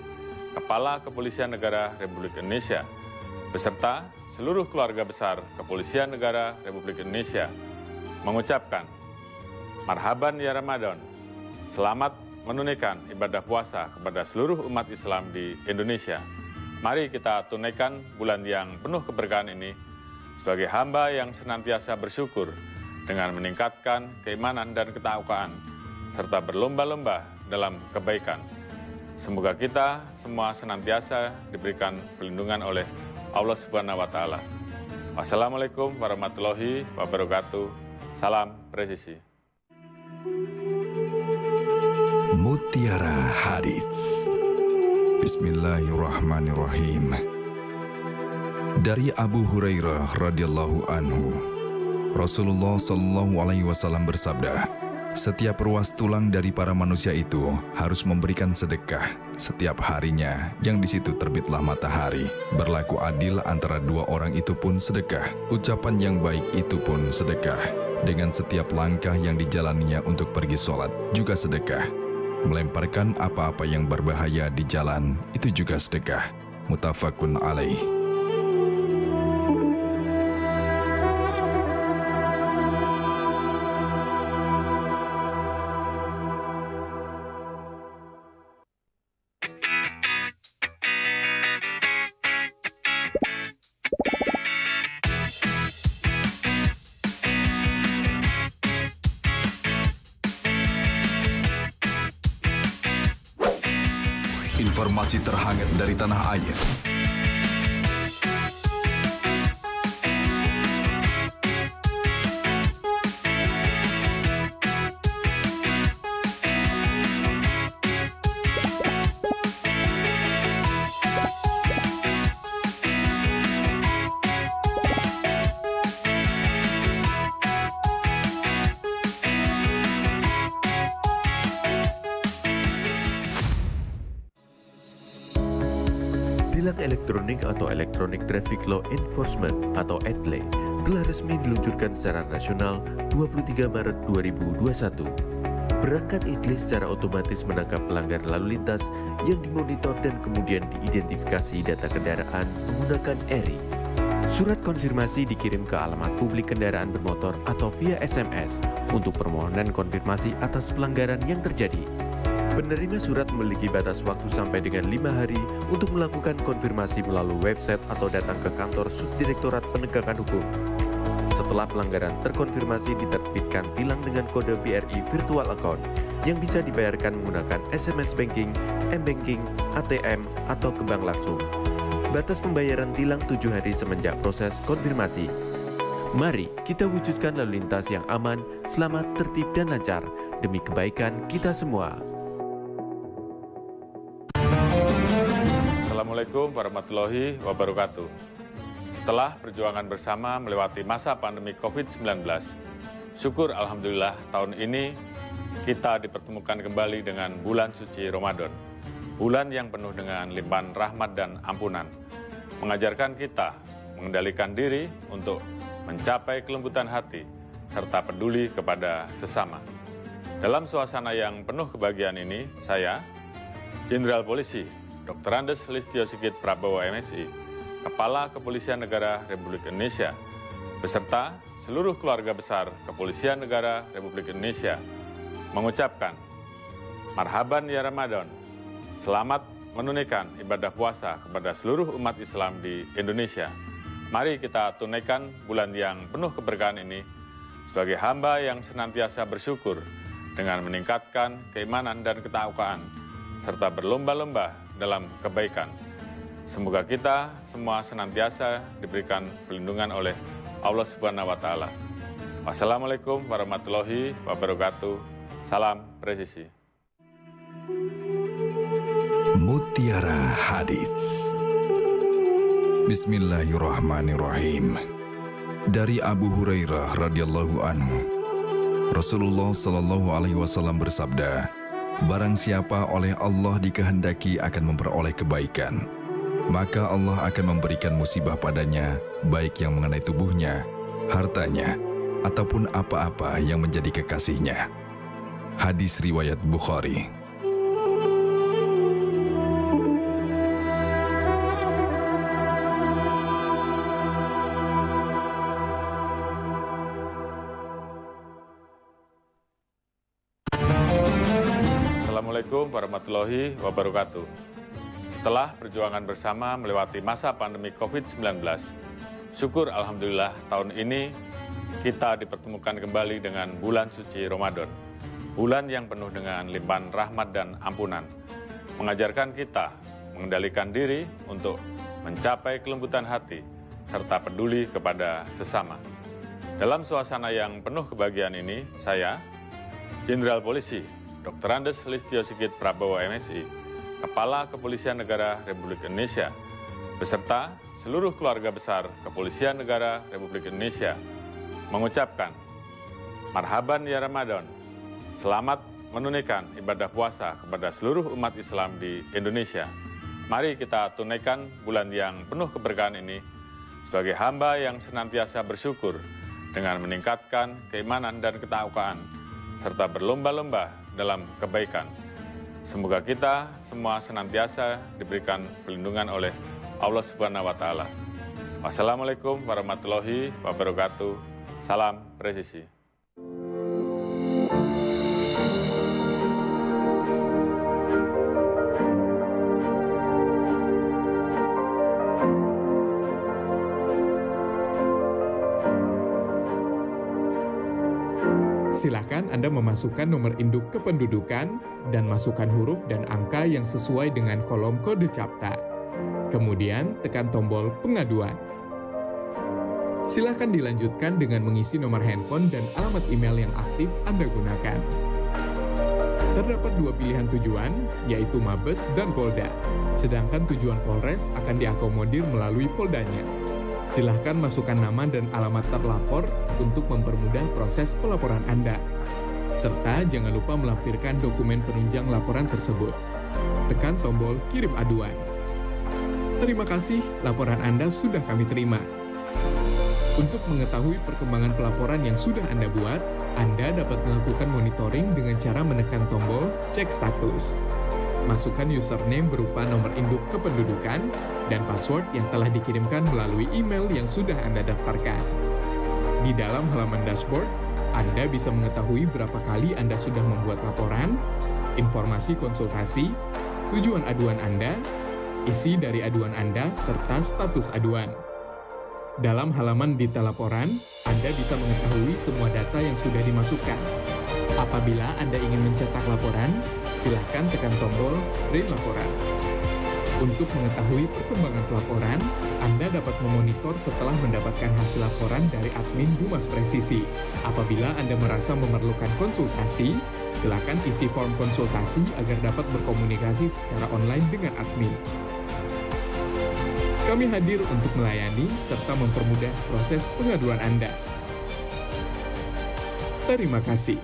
D: Kepala Kepolisian Negara Republik Indonesia, beserta seluruh keluarga besar Kepolisian Negara Republik Indonesia, mengucapkan Marhaban ya Ramadan, selamat menunaikan ibadah puasa kepada seluruh umat Islam di Indonesia. Mari kita tunaikan bulan yang penuh keberkahan ini sebagai hamba yang senantiasa bersyukur dengan meningkatkan keimanan dan ketakwaan, serta berlomba-lomba dalam kebaikan. Semoga kita semua senantiasa diberikan perlindungan oleh Allah Subhanahu wa Ta'ala. Wassalamualaikum warahmatullahi wabarakatuh. Salam presisi.
E: Mutiara Hadits. Bismillahirrahmanirrahim. Dari Abu Hurairah radhiyallahu anhu, Rasulullah sallallahu alaihi wasallam bersabda, setiap ruas tulang dari para manusia itu harus memberikan sedekah setiap harinya yang di situ terbitlah matahari. Berlaku adil antara dua orang itu pun sedekah. Ucapan yang baik itu pun sedekah. Dengan setiap langkah yang dijalaninya untuk pergi sholat juga sedekah. Melemparkan apa-apa yang berbahaya di jalan itu juga sedekah. Muttafaqun alaih. Informasi terhangat dari tanah air.
F: Tilang elektronik atau Electronic Traffic Law Enforcement atau ETLE telah resmi diluncurkan secara nasional 23 Maret 2021. Perangkat ETLE secara otomatis menangkap pelanggar lalu lintas yang dimonitor dan kemudian diidentifikasi data kendaraan menggunakan ERI. Surat konfirmasi dikirim ke alamat publik kendaraan bermotor atau via SMS untuk permohonan konfirmasi atas pelanggaran yang terjadi. Penerima surat memiliki batas waktu sampai dengan 5 hari untuk melakukan konfirmasi melalui website atau datang ke kantor Subdirektorat Penegakan Hukum. Setelah pelanggaran terkonfirmasi, diterbitkan tilang dengan kode BRI Virtual Account yang bisa dibayarkan menggunakan SMS Banking, M-Banking, ATM, atau ke bank langsung. Batas pembayaran tilang 7 hari semenjak proses konfirmasi. Mari kita wujudkan lalu lintas yang aman, selamat, tertib, dan lancar demi kebaikan kita semua.
D: Assalamualaikum warahmatullahi wabarakatuh. Setelah perjuangan bersama melewati masa pandemi COVID-19, syukur Alhamdulillah tahun ini kita dipertemukan kembali dengan bulan suci Ramadan. Bulan yang penuh dengan limpahan rahmat dan ampunan, mengajarkan kita mengendalikan diri untuk mencapai kelembutan hati, serta peduli kepada sesama. Dalam suasana yang penuh kebahagiaan ini, saya, Jenderal Polisi Dr. Andes Listio Sigit Prabowo MSI, Kepala Kepolisian Negara Republik Indonesia, beserta seluruh keluarga besar Kepolisian Negara Republik Indonesia, mengucapkan, Marhaban ya Ramadan, selamat menunaikan ibadah puasa kepada seluruh umat Islam di Indonesia. Mari kita tunaikan bulan yang penuh keberkahan ini sebagai hamba yang senantiasa bersyukur dengan meningkatkan keimanan dan ketakwaan, serta berlomba-lomba dalam kebaikan. Semoga kita semua senantiasa diberikan perlindungan oleh Allah Subhanahu wa Ta'ala. Wassalamualaikum warahmatullahi wabarakatuh. Salam presisi.
E: Mutiara Hadits. Bismillahirrahmanirrahim. Dari Abu Hurairah radhiyallahu anhu, Rasulullah sallallahu alaihi wasallam bersabda, barang siapa oleh Allah dikehendaki akan memperoleh kebaikan, maka Allah akan memberikan musibah padanya, baik yang mengenai tubuhnya, hartanya, ataupun apa-apa yang menjadi kekasihnya. Hadis riwayat Bukhari.
D: Assalamualaikum warahmatullahi wabarakatuh. Setelah perjuangan bersama melewati masa pandemi COVID-19, syukur Alhamdulillah tahun ini kita dipertemukan kembali dengan bulan suci Ramadan. Bulan yang penuh dengan limpahan rahmat dan ampunan, mengajarkan kita mengendalikan diri untuk mencapai kelembutan hati, serta peduli kepada sesama. Dalam suasana yang penuh kebahagiaan ini, saya, Jenderal Polisi Dr. Andes Listio Sigit Prabowo MSI, Kepala Kepolisian Negara Republik Indonesia, beserta seluruh keluarga besar Kepolisian Negara Republik Indonesia, mengucapkan, Marhaban ya Ramadan, selamat menunaikan ibadah puasa kepada seluruh umat Islam di Indonesia. Mari kita tunaikan bulan yang penuh keberkahan ini sebagai hamba yang senantiasa bersyukur dengan meningkatkan keimanan dan ketakwaan, serta berlomba-lomba dalam kebaikan. Semoga kita semua senantiasa diberikan perlindungan oleh Allah Subhanahu wa Ta'ala. Wassalamualaikum warahmatullahi wabarakatuh. Salam presisi.
K: Silakan Anda memasukkan nomor induk kependudukan dan masukkan huruf dan angka yang sesuai dengan kolom kode CAPTA. Kemudian tekan tombol pengaduan. Silakan dilanjutkan dengan mengisi nomor handphone dan alamat email yang aktif Anda gunakan. Terdapat dua pilihan tujuan, yaitu Mabes dan Polda. Sedangkan tujuan Polres akan diakomodir melalui Poldanya. Silahkan masukkan nama dan alamat terlapor untuk mempermudah proses pelaporan Anda. Serta jangan lupa melampirkan dokumen penunjang laporan tersebut. Tekan tombol kirim aduan. Terima kasih, laporan Anda sudah kami terima. Untuk mengetahui perkembangan pelaporan yang sudah Anda buat, Anda dapat melakukan monitoring dengan cara menekan tombol cek status. Masukkan username berupa nomor induk kependudukan dan password yang telah dikirimkan melalui email yang sudah Anda daftarkan. Di dalam halaman dashboard, Anda bisa mengetahui berapa kali Anda sudah membuat laporan, informasi konsultasi, tujuan aduan Anda, isi dari aduan Anda, serta status aduan. Dalam halaman detail laporan, Anda bisa mengetahui semua data yang sudah dimasukkan. Apabila Anda ingin mencetak laporan, silahkan tekan tombol print laporan. Untuk mengetahui perkembangan pelaporan, Anda dapat memonitor setelah mendapatkan hasil laporan dari admin Dumas Presisi. Apabila Anda merasa memerlukan konsultasi, silakan isi form konsultasi agar dapat berkomunikasi secara online dengan admin. Kami hadir untuk melayani serta mempermudah proses pengaduan Anda. Terima kasih.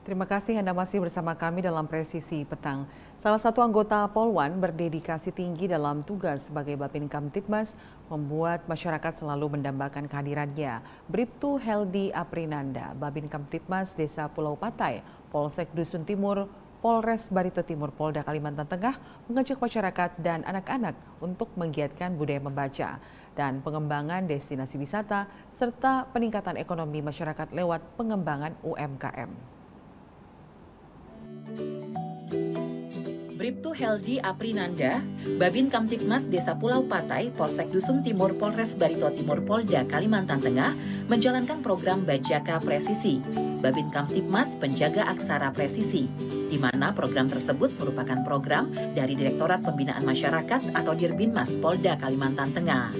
A: Terima kasih Anda masih bersama kami dalam Presisi Petang. Salah satu anggota Polwan berdedikasi tinggi dalam tugas sebagai Babin Kamtibmas membuat masyarakat selalu mendambakan kehadirannya. Bribtu Heldi Aprinanda, Babin Kamtibmas Desa Pulau Patai, Polsek Dusun Timur, Polres Barito Timur, Polda Kalimantan Tengah mengajak masyarakat dan anak-anak untuk menggiatkan budaya membaca dan pengembangan destinasi wisata serta peningkatan ekonomi masyarakat lewat pengembangan UMKM.
Q: Bribtu Heldi Aprinanda, Babin Kamtibmas Desa Pulau Patai, Polsek Dusun Timur, Polres Barito Timur, Polda Kalimantan Tengah, menjalankan program Bajaka Presisi, Babin Kamtibmas Penjaga Aksara Presisi, di mana program tersebut merupakan program dari Direktorat Pembinaan Masyarakat atau Dirbinmas Polda Kalimantan Tengah.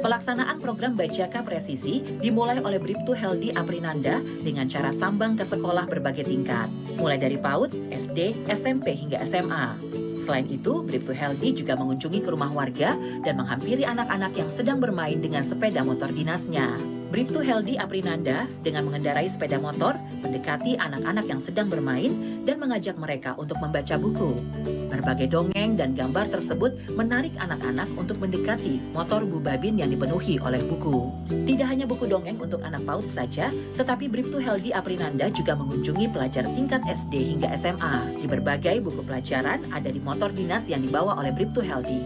Q: Pelaksanaan program Bajaka Presisi dimulai oleh Bribtu Heldi Aprinanda dengan cara sambang ke sekolah berbagai tingkat, mulai dari PAUD, SD, SMP hingga SMA. Selain itu, Bribtu Heldi juga mengunjungi ke rumah warga dan menghampiri anak-anak yang sedang bermain dengan sepeda motor dinasnya. Bribtu Heldi Aprinanda dengan mengendarai sepeda motor mendekati anak-anak yang sedang bermain dan mengajak mereka untuk membaca buku. Berbagai dongeng dan gambar tersebut menarik anak-anak untuk mendekati motor Bu Babin yang dipenuhi oleh buku. Tidak hanya buku dongeng untuk anak PAUD saja, tetapi Bribtu Heldi Aprinanda juga mengunjungi pelajar tingkat SD hingga SMA. Di berbagai buku pelajaran ada di motor dinas yang dibawa oleh Bribtu Heldi,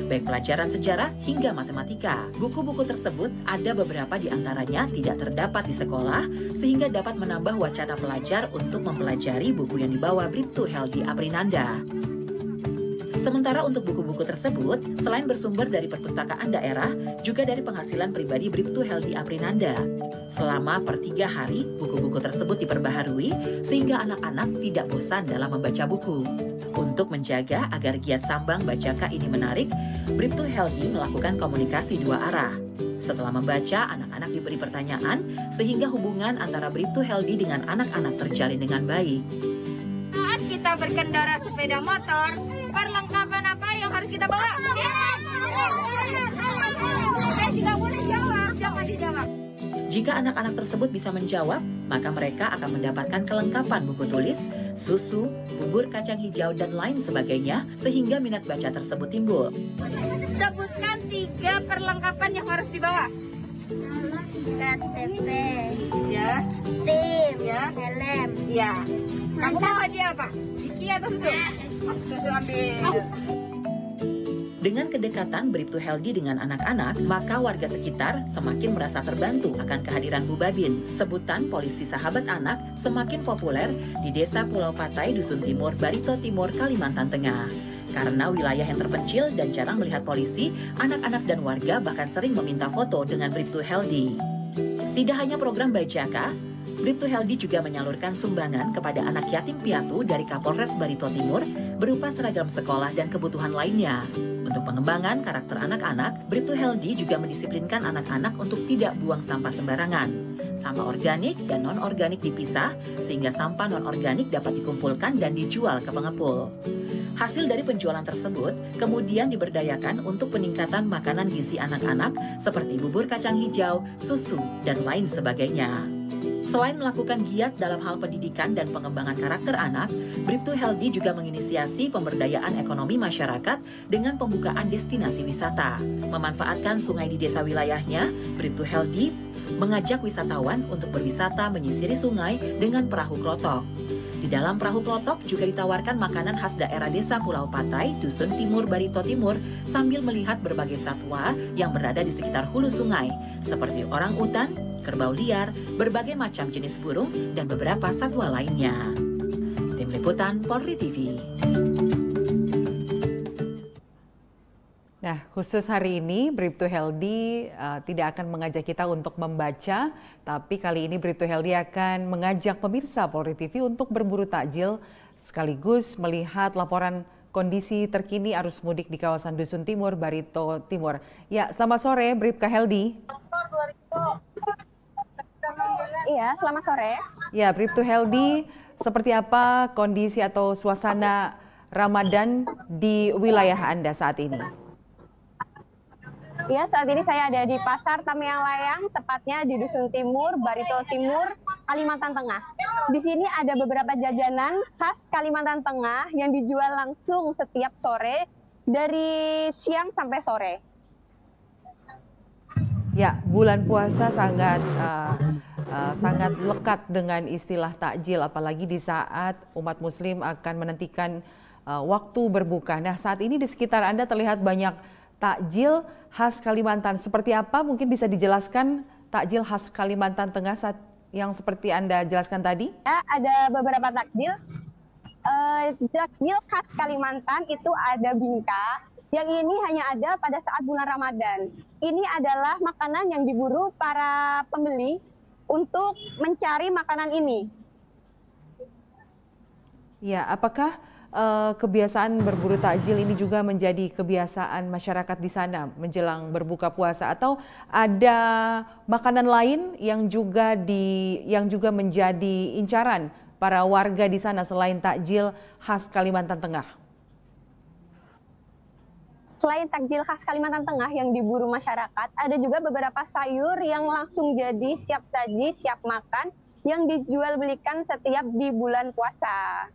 Q: baik pelajaran sejarah hingga matematika. Buku-buku tersebut ada beberapa di antaranya tidak terdapat di sekolah, sehingga dapat menambah wacana pelajar untuk mempelajari buku yang dibawa Bribtu Heldi Aprinanda. Sementara untuk buku-buku tersebut, selain bersumber dari perpustakaan daerah, juga dari penghasilan pribadi Bribtu Heldi Aprinanda. Selama per 3 hari, buku-buku tersebut diperbaharui sehingga anak-anak tidak bosan dalam membaca buku. Untuk menjaga agar giat sambang bacaka ini menarik, Bribtu Heldi melakukan komunikasi 2 arah. Setelah membaca, anak-anak diberi pertanyaan sehingga hubungan antara Bribtu Heldi dengan anak-anak terjalin dengan baik.
R: Saat kita berkendara sepeda motor, perlengkapan apa yang harus kita bawa? Jika boleh jawab, jangan dijawab.
Q: Jika anak-anak tersebut bisa menjawab, maka mereka akan mendapatkan kelengkapan buku tulis, susu, bubur kacang hijau, dan lain sebagainya, sehingga minat baca tersebut timbul.
R: Sebutkan 3 perlengkapan yang harus dibawa. KTP, ya, SIM, ya, helm, ya. Kamu mau hadiah apa? Iki atau susu? Susu ambil.
Q: Dengan kedekatan Bribtu Heldi dengan anak-anak, maka warga sekitar semakin merasa terbantu akan kehadiran Bu Babin. Sebutan polisi sahabat anak semakin populer di Desa Pulau Patai, Dusun Timur, Barito Timur, Kalimantan Tengah. Karena wilayah yang terpencil dan jarang melihat polisi, anak-anak dan warga bahkan sering meminta foto dengan Bribtu Heldi. Tidak hanya program Bajaka, Bribtu Heldi juga menyalurkan sumbangan kepada anak yatim piatu dari Kapolres Barito Timur berupa seragam sekolah dan kebutuhan lainnya. Untuk pengembangan karakter anak-anak, Bribtu Heldi juga mendisiplinkan anak-anak untuk tidak buang sampah sembarangan. Sampah organik dan non-organik dipisah, sehingga sampah non-organik dapat dikumpulkan dan dijual ke pengepul. Hasil dari penjualan tersebut kemudian diberdayakan untuk peningkatan makanan gizi anak-anak seperti bubur kacang hijau, susu, dan lain sebagainya. Selain melakukan giat dalam hal pendidikan dan pengembangan karakter anak, Bribtu Heldi juga menginisiasi pemberdayaan ekonomi masyarakat dengan pembukaan destinasi wisata. Memanfaatkan sungai di desa wilayahnya, Bribtu Heldi mengajak wisatawan untuk berwisata menyisiri sungai dengan perahu klotok. Di dalam perahu klotok juga ditawarkan makanan khas daerah Desa Pulau Patai, Dusun Timur, Barito Timur, sambil melihat berbagai satwa yang berada di sekitar hulu sungai, seperti orang utan, kerbau liar, berbagai macam jenis burung, dan beberapa satwa lainnya. Tim Liputan Polri TV.
A: Nah, khusus hari ini Bribtu Heldi tidak akan mengajak kita untuk membaca, tapi kali ini Bribtu Heldi akan mengajak pemirsa Polri TV untuk berburu takjil sekaligus melihat laporan kondisi terkini arus mudik di kawasan Dusun Timur, Barito Timur. Ya, selamat sore Bribka Heldi.
S: Iya, selamat sore.
A: Ya, Bribtu Heldi, seperti apa kondisi atau suasana Ramadan di wilayah Anda saat ini?
S: Ya, saat ini saya ada di Pasar Tamiang Layang, tepatnya di Dusun Timur, Barito Timur, Kalimantan Tengah. Di sini ada beberapa jajanan khas Kalimantan Tengah yang dijual langsung setiap sore, dari siang sampai sore.
A: Ya, bulan puasa sangat lekat dengan istilah takjil, apalagi di saat umat muslim akan menantikan waktu berbuka. Nah, saat ini di sekitar Anda terlihat banyak takjil khas Kalimantan. Seperti apa mungkin bisa dijelaskan takjil khas Kalimantan Tengah saat yang seperti Anda jelaskan tadi?
S: Ya, ada beberapa takjil. Takjil khas Kalimantan itu ada bingka. Yang ini hanya ada pada saat bulan Ramadan. Ini adalah makanan yang diburu para pembeli untuk mencari makanan ini.
A: Ya, apakah kebiasaan berburu takjil ini juga menjadi kebiasaan masyarakat di sana menjelang berbuka puasa, atau ada makanan lain yang juga menjadi incaran para warga di sana selain takjil khas Kalimantan Tengah?
S: Selain takjil khas Kalimantan Tengah yang diburu masyarakat, ada juga beberapa sayur yang langsung jadi siap saji, siap makan yang dijual belikan setiap di bulan puasa.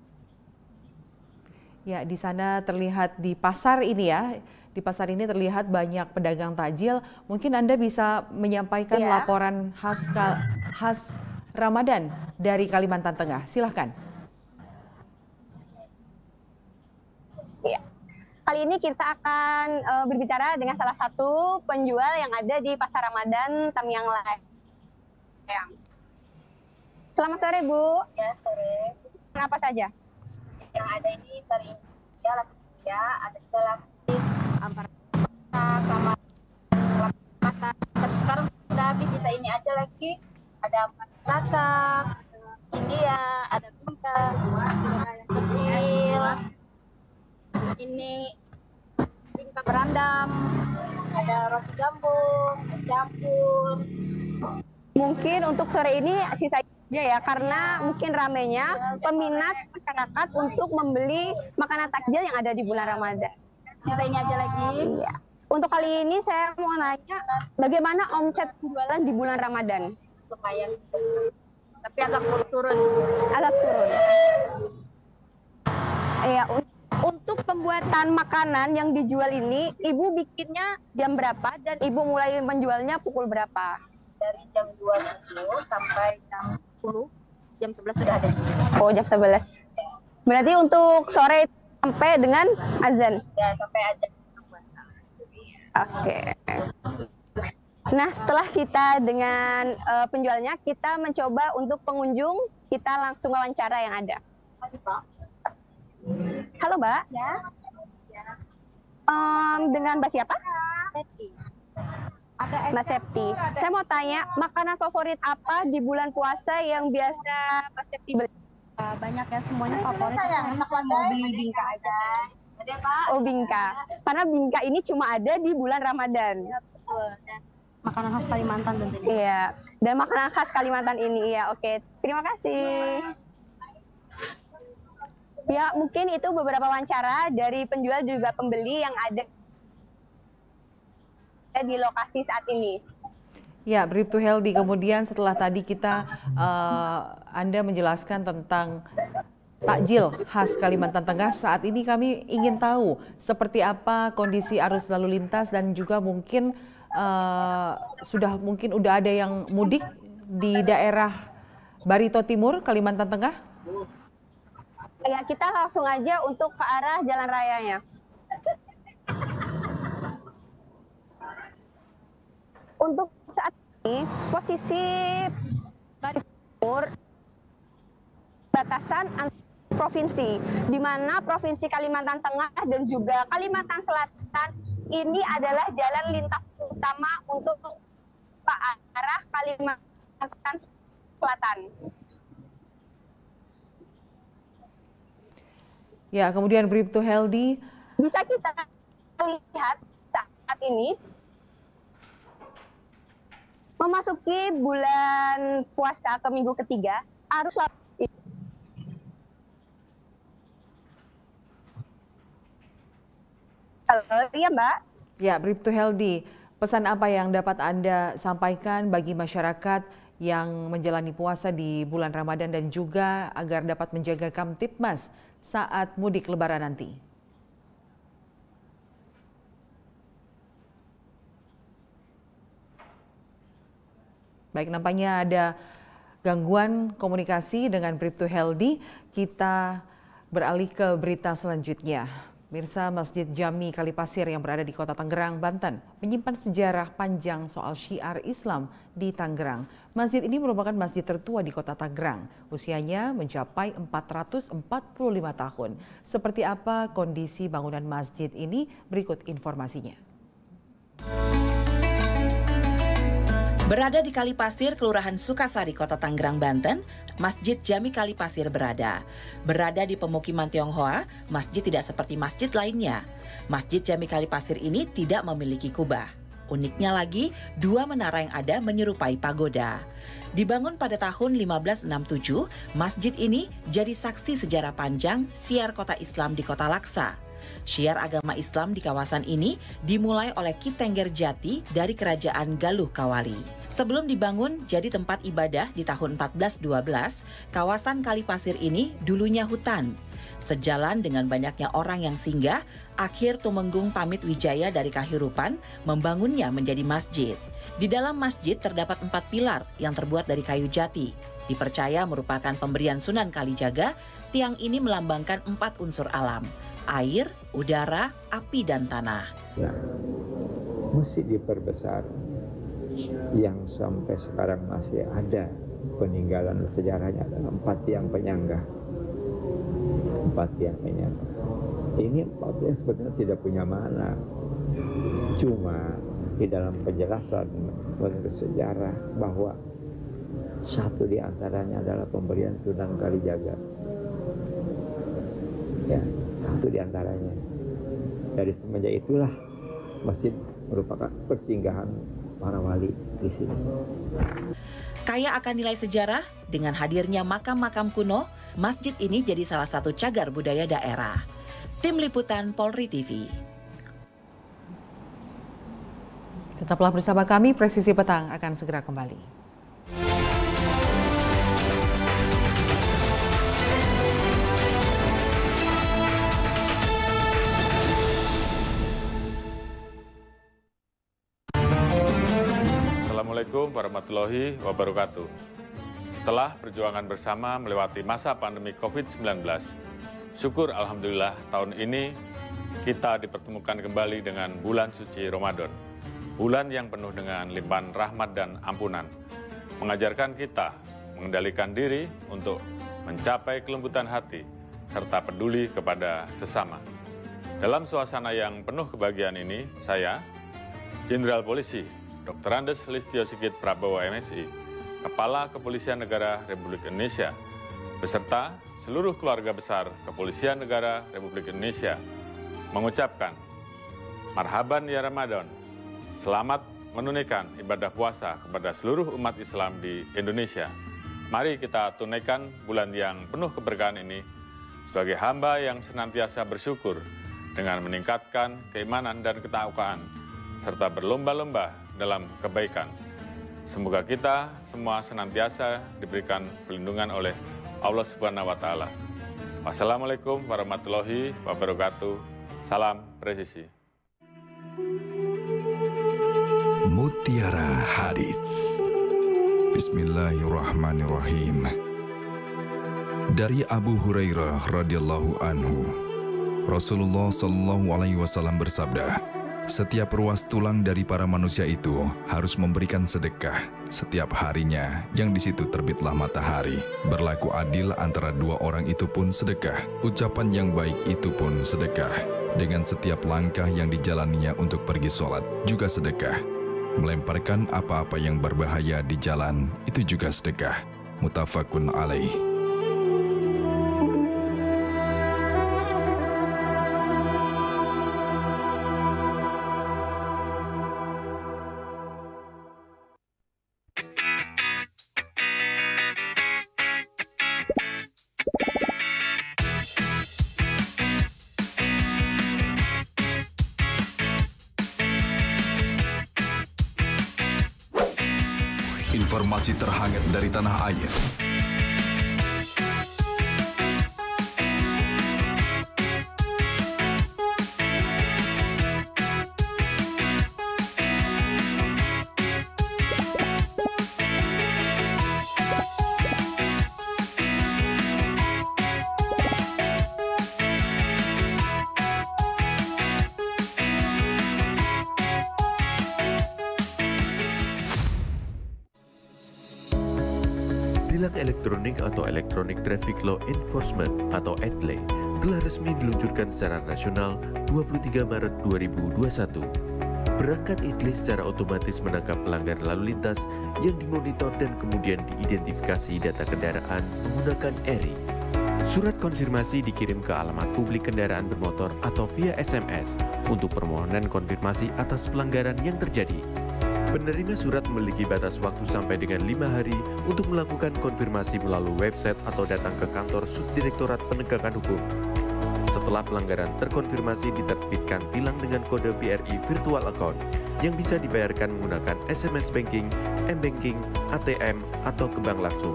A: Ya, di sana terlihat di pasar ini ya, di pasar ini terlihat banyak pedagang takjil. Mungkin Anda bisa menyampaikan laporan khas Ramadan dari Kalimantan Tengah. Silahkan.
S: Ya. Kali ini kita akan berbicara dengan salah satu penjual yang ada di Pasar Ramadan Tamiang Layang. Selamat sore, Bu.
R: Ya, sore.
S: Apa saja?
R: Yang ada ini sari India, lapis ya, ada juga lapis ampar sama rata. Tapi sekarang sudah habis, sisa ini aja lagi. Ada ampar rata, India, ada bingka, yang kecil. Ini bingka berandam, ada roti gambung, campur.
S: Mungkin untuk sore ini sisa ya, karena mungkin ramenya peminat masyarakat untuk membeli makanan takjil yang ada di bulan Ramadan.
R: Sisa ini aja lagi.
S: Iya. Untuk kali ini saya mau nanya, bagaimana omset penjualan di bulan Ramadan?
R: Lumayan, tapi agak turun.
S: Agak turun. Iya. Untuk pembuatan makanan yang dijual ini, Ibu bikinnya jam berapa dan Ibu mulai menjualnya pukul berapa?
R: Dari jam 2 sampai jam 10, jam 11 sudah ada di sini.
S: Oh, jam 11. Berarti untuk sore sampai dengan azan?
R: Ya, sampai azan.
S: Oke. Nah, setelah kita dengan penjualnya, kita mencoba untuk pengunjung, kita langsung wawancara yang ada. Halo, Mbak.
R: Ya.
S: Dengan Mbak siapa? Mbak Septi. Saya mau tanya, makanan favorit apa di bulan puasa yang biasa Mbak Septi beli?
R: Banyak ya, semuanya favorit. Mau beli bingka aja.
S: Oh, bingka. Karena bingka ini cuma ada di bulan Ramadan.
R: Ya, betul. Dan makanan khas Kalimantan tentunya.
S: Iya. Dan makanan khas Kalimantan ini, ya. Oke, terima kasih. Ya, mungkin itu beberapa wawancara dari penjual juga pembeli yang ada di lokasi saat ini.
A: Ya, Bribtu Heldi, kemudian setelah tadi Anda menjelaskan tentang takjil khas Kalimantan Tengah, saat ini kami ingin tahu seperti apa kondisi arus lalu lintas dan juga mungkin udah ada yang mudik di daerah Barito Timur, Kalimantan Tengah.
S: Ya, kita langsung aja untuk ke arah jalan rayanya. Untuk saat ini, posisi Barito Timur batasan antar provinsi, di mana Provinsi Kalimantan Tengah dan juga Kalimantan Selatan ini adalah jalan lintas utama untuk ke arah Kalimantan Selatan.
A: Ya, kemudian Bribtu Heldi.
S: Bisa kita lihat saat ini memasuki bulan puasa ke minggu ketiga, arus lalu Halo, iya Mbak.
A: Ya, Bribtu Heldi, pesan apa yang dapat Anda sampaikan bagi masyarakat yang menjalani puasa di bulan Ramadan dan juga agar dapat menjaga Kamtibmas saat mudik Lebaran nanti? Baik, nampaknya ada gangguan komunikasi dengan Bribtu Heldi. Kita beralih ke berita selanjutnya. Mirsa, Masjid Jami Kalipasir yang berada di Kota Tangerang, Banten, menyimpan sejarah panjang soal syiar Islam di Tangerang. Masjid ini merupakan masjid tertua di Kota Tangerang. Usianya mencapai 445 tahun. Seperti apa kondisi bangunan masjid ini? Berikut informasinya.
Q: Berada di Kalipasir, Kelurahan Sukasari, Kota Tangerang, Banten, Masjid Jami Kalipasir berada. Berada di pemukiman Tionghoa, masjid tidak seperti masjid lainnya. Masjid Jami Kalipasir ini tidak memiliki kubah. Uniknya lagi, dua menara yang ada menyerupai pagoda. Dibangun pada tahun 1567, masjid ini jadi saksi sejarah panjang syiar kota Islam di Kota Laksa. Syiar agama Islam di kawasan ini dimulai oleh Ki Tengger Jati dari Kerajaan Galuh Kawali. Sebelum dibangun jadi tempat ibadah di tahun 1412, kawasan Kalipasir ini dulunya hutan. Sejalan dengan banyaknya orang yang singgah, akhir Tumenggung pamit Wijaya dari Kahirupan membangunnya menjadi masjid. Di dalam masjid terdapat 4 pilar yang terbuat dari kayu jati. Dipercaya merupakan pemberian Sunan Kalijaga, tiang ini melambangkan 4 unsur alam: air, udara, api, dan tanah.
T: Ya, mesti diperbesar. Yang sampai sekarang masih ada peninggalan sejarahnya adalah 4 tiang penyangga. 4 tiang penyangga. Ini 4 tiang sebetulnya tidak punya mana. Cuma di dalam penjelasan menurut sejarah bahwa satu di antaranya adalah pemberian Sunan Kalijaga. Ya. Satu di antaranya. Dari semenjak itulah masjid merupakan persinggahan para wali di sini.
Q: Kaya akan nilai sejarah, dengan hadirnya makam-makam kuno, masjid ini jadi salah satu cagar budaya daerah. Tim Liputan Polri TV.
A: Tetaplah bersama kami, Presisi Petang akan segera kembali.
D: Assalamualaikum warahmatullahi wabarakatuh. Setelah perjuangan bersama melewati masa pandemi COVID-19, syukur Alhamdulillah tahun ini kita dipertemukan kembali dengan bulan suci Ramadan. Bulan yang penuh dengan limpahan rahmat dan ampunan. Mengajarkan kita mengendalikan diri untuk mencapai kelembutan hati serta peduli kepada sesama. Dalam suasana yang penuh kebahagiaan ini, saya, Jenderal Polisi Dr. Andes Listio Sigit Prabowo MSI, Kepala Kepolisian Negara Republik Indonesia, beserta seluruh keluarga besar Kepolisian Negara Republik Indonesia, mengucapkan Marhaban ya Ramadan, selamat menunaikan ibadah puasa kepada seluruh umat Islam di Indonesia. Mari kita tunaikan bulan yang penuh keberkahan ini sebagai hamba yang senantiasa bersyukur dengan meningkatkan keimanan dan ketakwaan, serta berlomba-lomba dalam kebaikan. Semoga kita semua senantiasa diberikan perlindungan oleh Allah Subhanahu wa Ta'ala. Wassalamualaikum warahmatullahi wabarakatuh. Salam presisi.
E: Mutiara Hadits. Bismillahirrahmanirrahim. Dari Abu Hurairah radhiyallahu anhu, Rasulullah Shallallahu alaihi wasallam bersabda, setiap ruas tulang dari para manusia itu harus memberikan sedekah setiap harinya yang di situ terbitlah matahari. Berlaku adil antara dua orang itu pun sedekah. Ucapan yang baik itu pun sedekah. Dengan setiap langkah yang dijalaninya untuk pergi sholat juga sedekah. Melemparkan apa-apa yang berbahaya di jalan itu juga sedekah. Muttafaqun alaih. Informasi terhangat dari tanah air.
F: Tilang elektronik atau Electronic Traffic Law Enforcement atau ETLE telah resmi diluncurkan secara nasional 23 Maret 2021. Perangkat ETLE secara otomatis menangkap pelanggar lalu lintas yang dimonitor dan kemudian diidentifikasi data kendaraan menggunakan ERI. Surat konfirmasi dikirim ke alamat publik kendaraan bermotor atau via SMS untuk permohonan konfirmasi atas pelanggaran yang terjadi. Penerima surat memiliki batas waktu sampai dengan 5 hari untuk melakukan konfirmasi melalui website atau datang ke kantor Subdirektorat Penegakan Hukum. Setelah pelanggaran terkonfirmasi, diterbitkan tilang dengan kode BRI Virtual Account yang bisa dibayarkan menggunakan SMS Banking, M-Banking, ATM, atau ke bank langsung.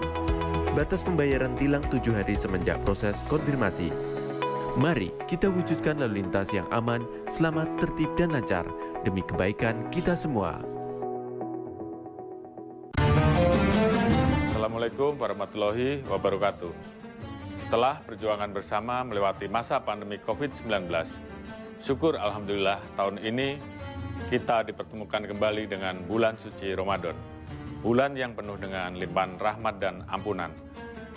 F: Batas pembayaran tilang 7 hari semenjak proses konfirmasi. Mari kita wujudkan lalu lintas yang aman, selamat, tertib, dan lancar demi kebaikan kita semua.
D: Assalamualaikum warahmatullahi wabarakatuh. Setelah perjuangan bersama melewati masa pandemi COVID-19, syukur Alhamdulillah tahun ini kita dipertemukan kembali dengan bulan suci Ramadan. Bulan yang penuh dengan limpahan rahmat dan ampunan,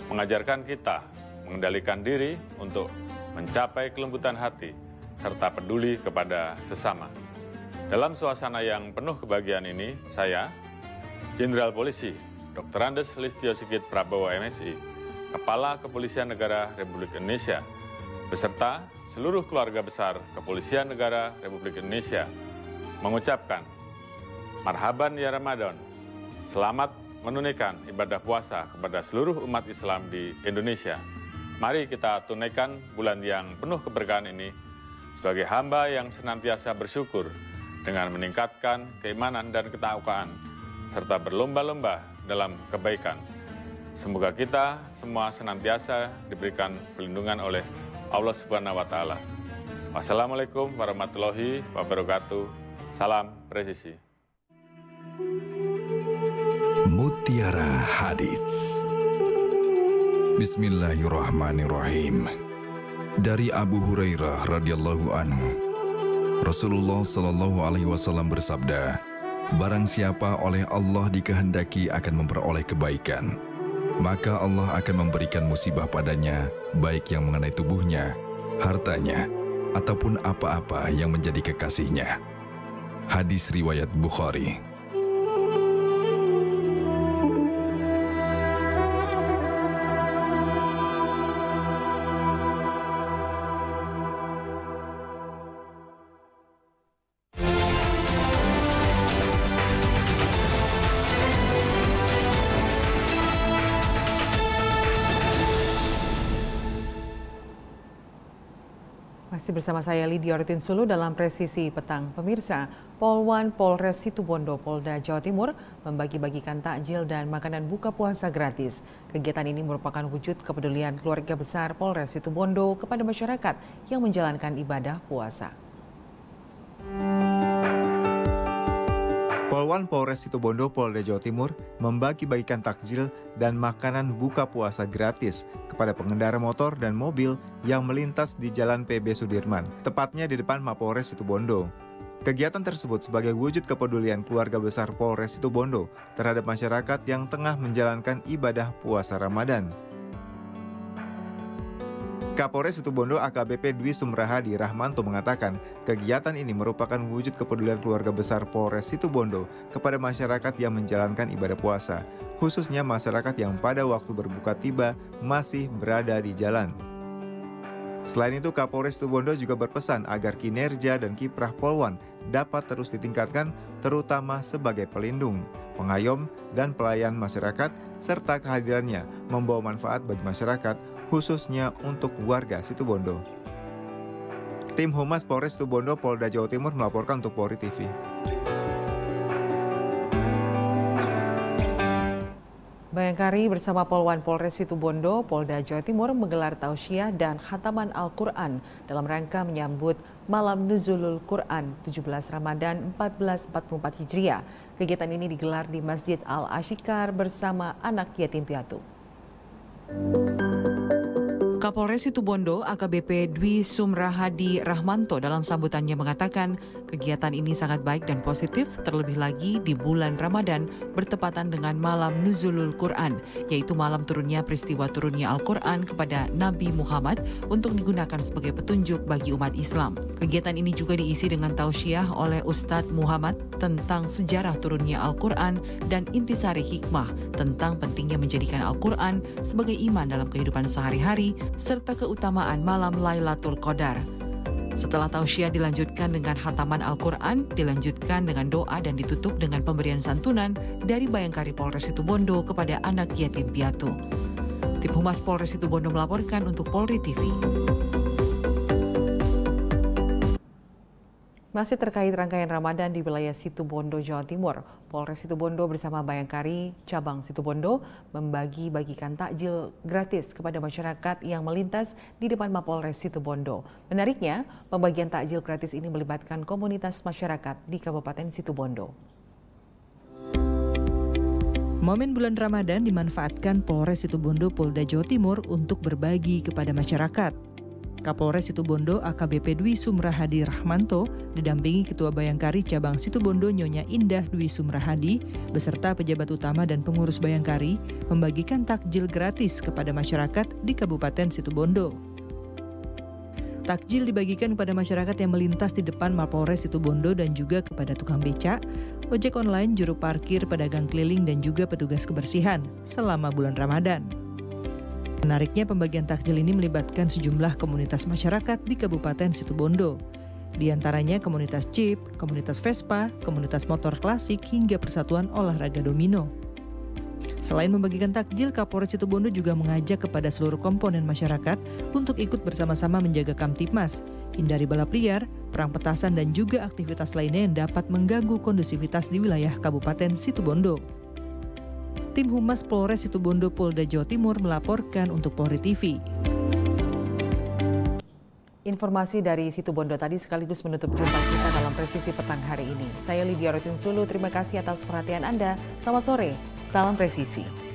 D: mengajarkan kita mengendalikan diri untuk mencapai kelembutan hati, serta peduli kepada sesama. Dalam suasana yang penuh kebahagiaan ini, saya, Jenderal Polisi Dr. Andes Listio Sigit Prabowo MSI, Kepala Kepolisian Negara Republik Indonesia, beserta seluruh keluarga besar Kepolisian Negara Republik Indonesia, mengucapkan Marhaban ya Ramadan, selamat menunaikan ibadah puasa kepada seluruh umat Islam di Indonesia. Mari kita tunaikan bulan yang penuh keberkahan ini sebagai hamba yang senantiasa bersyukur dengan meningkatkan keimanan dan ketakwaan, serta berlomba-lomba dalam kebaikan. Semoga kita semua senantiasa diberikan perlindungan oleh Allah Subhanahu wa Ta'ala. Wassalamualaikum warahmatullahi wabarakatuh. Salam presisi.
E: Mutiara Hadits. Bismillahirrahmanirrahim. Dari Abu Hurairah radhiyallahu anhu, Rasulullah sallallahu alaihi wasallam bersabda, barang siapa oleh Allah dikehendaki akan memperoleh kebaikan, maka Allah akan memberikan musibah padanya, baik yang mengenai tubuhnya, hartanya, ataupun apa-apa yang menjadi kekasihnya. Hadis riwayat Bukhari.
A: Masih bersama saya Lydia Rutinsulu dalam Presisi Petang. Pemirsa, Polwan Polres Situbondo Polda Jawa Timur membagi-bagikan takjil dan makanan buka puasa gratis. Kegiatan ini merupakan wujud kepedulian keluarga besar Polres Situbondo kepada masyarakat yang menjalankan ibadah puasa.
B: Polwan Polres Situbondo Polda Jawa Timur membagi-bagikan takjil dan makanan buka puasa gratis kepada pengendara motor dan mobil yang melintas di Jalan PB Sudirman, tepatnya di depan Mapolres Situbondo. Kegiatan tersebut sebagai wujud kepedulian keluarga besar Polres Situbondo terhadap masyarakat yang tengah menjalankan ibadah puasa Ramadan. Kapolres Situbondo AKBP Dwi Sumrahadi Rahmanto mengatakan kegiatan ini merupakan wujud kepedulian keluarga besar Polres Situbondo kepada masyarakat yang menjalankan ibadah puasa, khususnya masyarakat yang pada waktu berbuka tiba masih berada di jalan. Selain itu, Kapolres Situbondo juga berpesan agar kinerja dan kiprah Polwan dapat terus ditingkatkan, terutama sebagai pelindung, pengayom, dan pelayan masyarakat, serta kehadirannya membawa manfaat bagi masyarakat, khususnya untuk warga Situbondo. Tim Humas Polres Situbondo Polda Jawa Timur melaporkan untuk Polri TV.
A: Bayangkari bersama Polwan Polres Situbondo, Polda Jawa Timur menggelar tausiah dan khataman Al-Quran dalam rangka menyambut Malam Nuzulul Quran 17 Ramadan 1444 Hijriah. Kegiatan ini digelar di Masjid Al-Ashikar bersama anak yatim piatu. Kapolres Situbondo AKBP Dwi Sumrahadi Rahmanto dalam sambutannya mengatakan kegiatan ini sangat baik dan positif, terlebih lagi di bulan Ramadan bertepatan dengan malam Nuzulul Quran, yaitu malam turunnya peristiwa turunnya Al-Quran kepada Nabi Muhammad untuk digunakan sebagai petunjuk bagi umat Islam. Kegiatan ini juga diisi dengan tausiah oleh Ustadz Muhammad tentang sejarah turunnya Al-Quran dan intisari hikmah tentang pentingnya menjadikan Al-Quran sebagai iman dalam kehidupan sehari-hari, serta keutamaan malam Lailatul Qadar. Setelah tausiah dilanjutkan dengan khataman Al-Quran, dilanjutkan dengan doa dan ditutup dengan pemberian santunan dari Bayangkari Polres Situbondo kepada anak yatim piatu. Tim Humas Polres Situbondo melaporkan untuk Polri TV. Masih terkait rangkaian Ramadan di wilayah Situbondo, Jawa Timur, Polres Situbondo bersama Bayangkari Cabang Situbondo membagi-bagikan takjil gratis kepada masyarakat yang melintas di depan Mapolres Situbondo. Menariknya, pembagian takjil gratis ini melibatkan komunitas masyarakat di Kabupaten Situbondo.
U: Momen bulan Ramadan dimanfaatkan Polres Situbondo Polda Jawa Timur untuk berbagi kepada masyarakat. Kapolres Situbondo AKBP Dwi Sumrahadi Rahmanto didampingi Ketua Bayangkari Cabang Situbondo Nyonya Indah Dwi Sumrahadi beserta pejabat utama dan pengurus Bayangkari membagikan takjil gratis kepada masyarakat di Kabupaten Situbondo. Takjil dibagikan kepada masyarakat yang melintas di depan Mapolres Situbondo dan juga kepada tukang becak, ojek online, juru parkir, pedagang keliling dan juga petugas kebersihan selama bulan Ramadan. Menariknya, pembagian takjil ini melibatkan sejumlah komunitas masyarakat di Kabupaten Situbondo. Di antaranya komunitas Jeep, komunitas Vespa, komunitas motor klasik, hingga Persatuan Olahraga Domino. Selain membagikan takjil, Kapolres Situbondo juga mengajak kepada seluruh komponen masyarakat untuk ikut bersama-sama menjaga Kamtibmas, hindari balap liar, perang petasan, dan juga aktivitas lainnya yang dapat mengganggu kondusivitas di wilayah Kabupaten Situbondo. Tim Humas Polres Situbondo Polda Jawa Timur melaporkan untuk Polri TV.
A: Informasi dari Situbondo tadi sekaligus menutup jumpa kita dalam Presisi Petang hari ini. Saya Lydia Rotinsulu, terima kasih atas perhatian Anda. Selamat sore, salam presisi.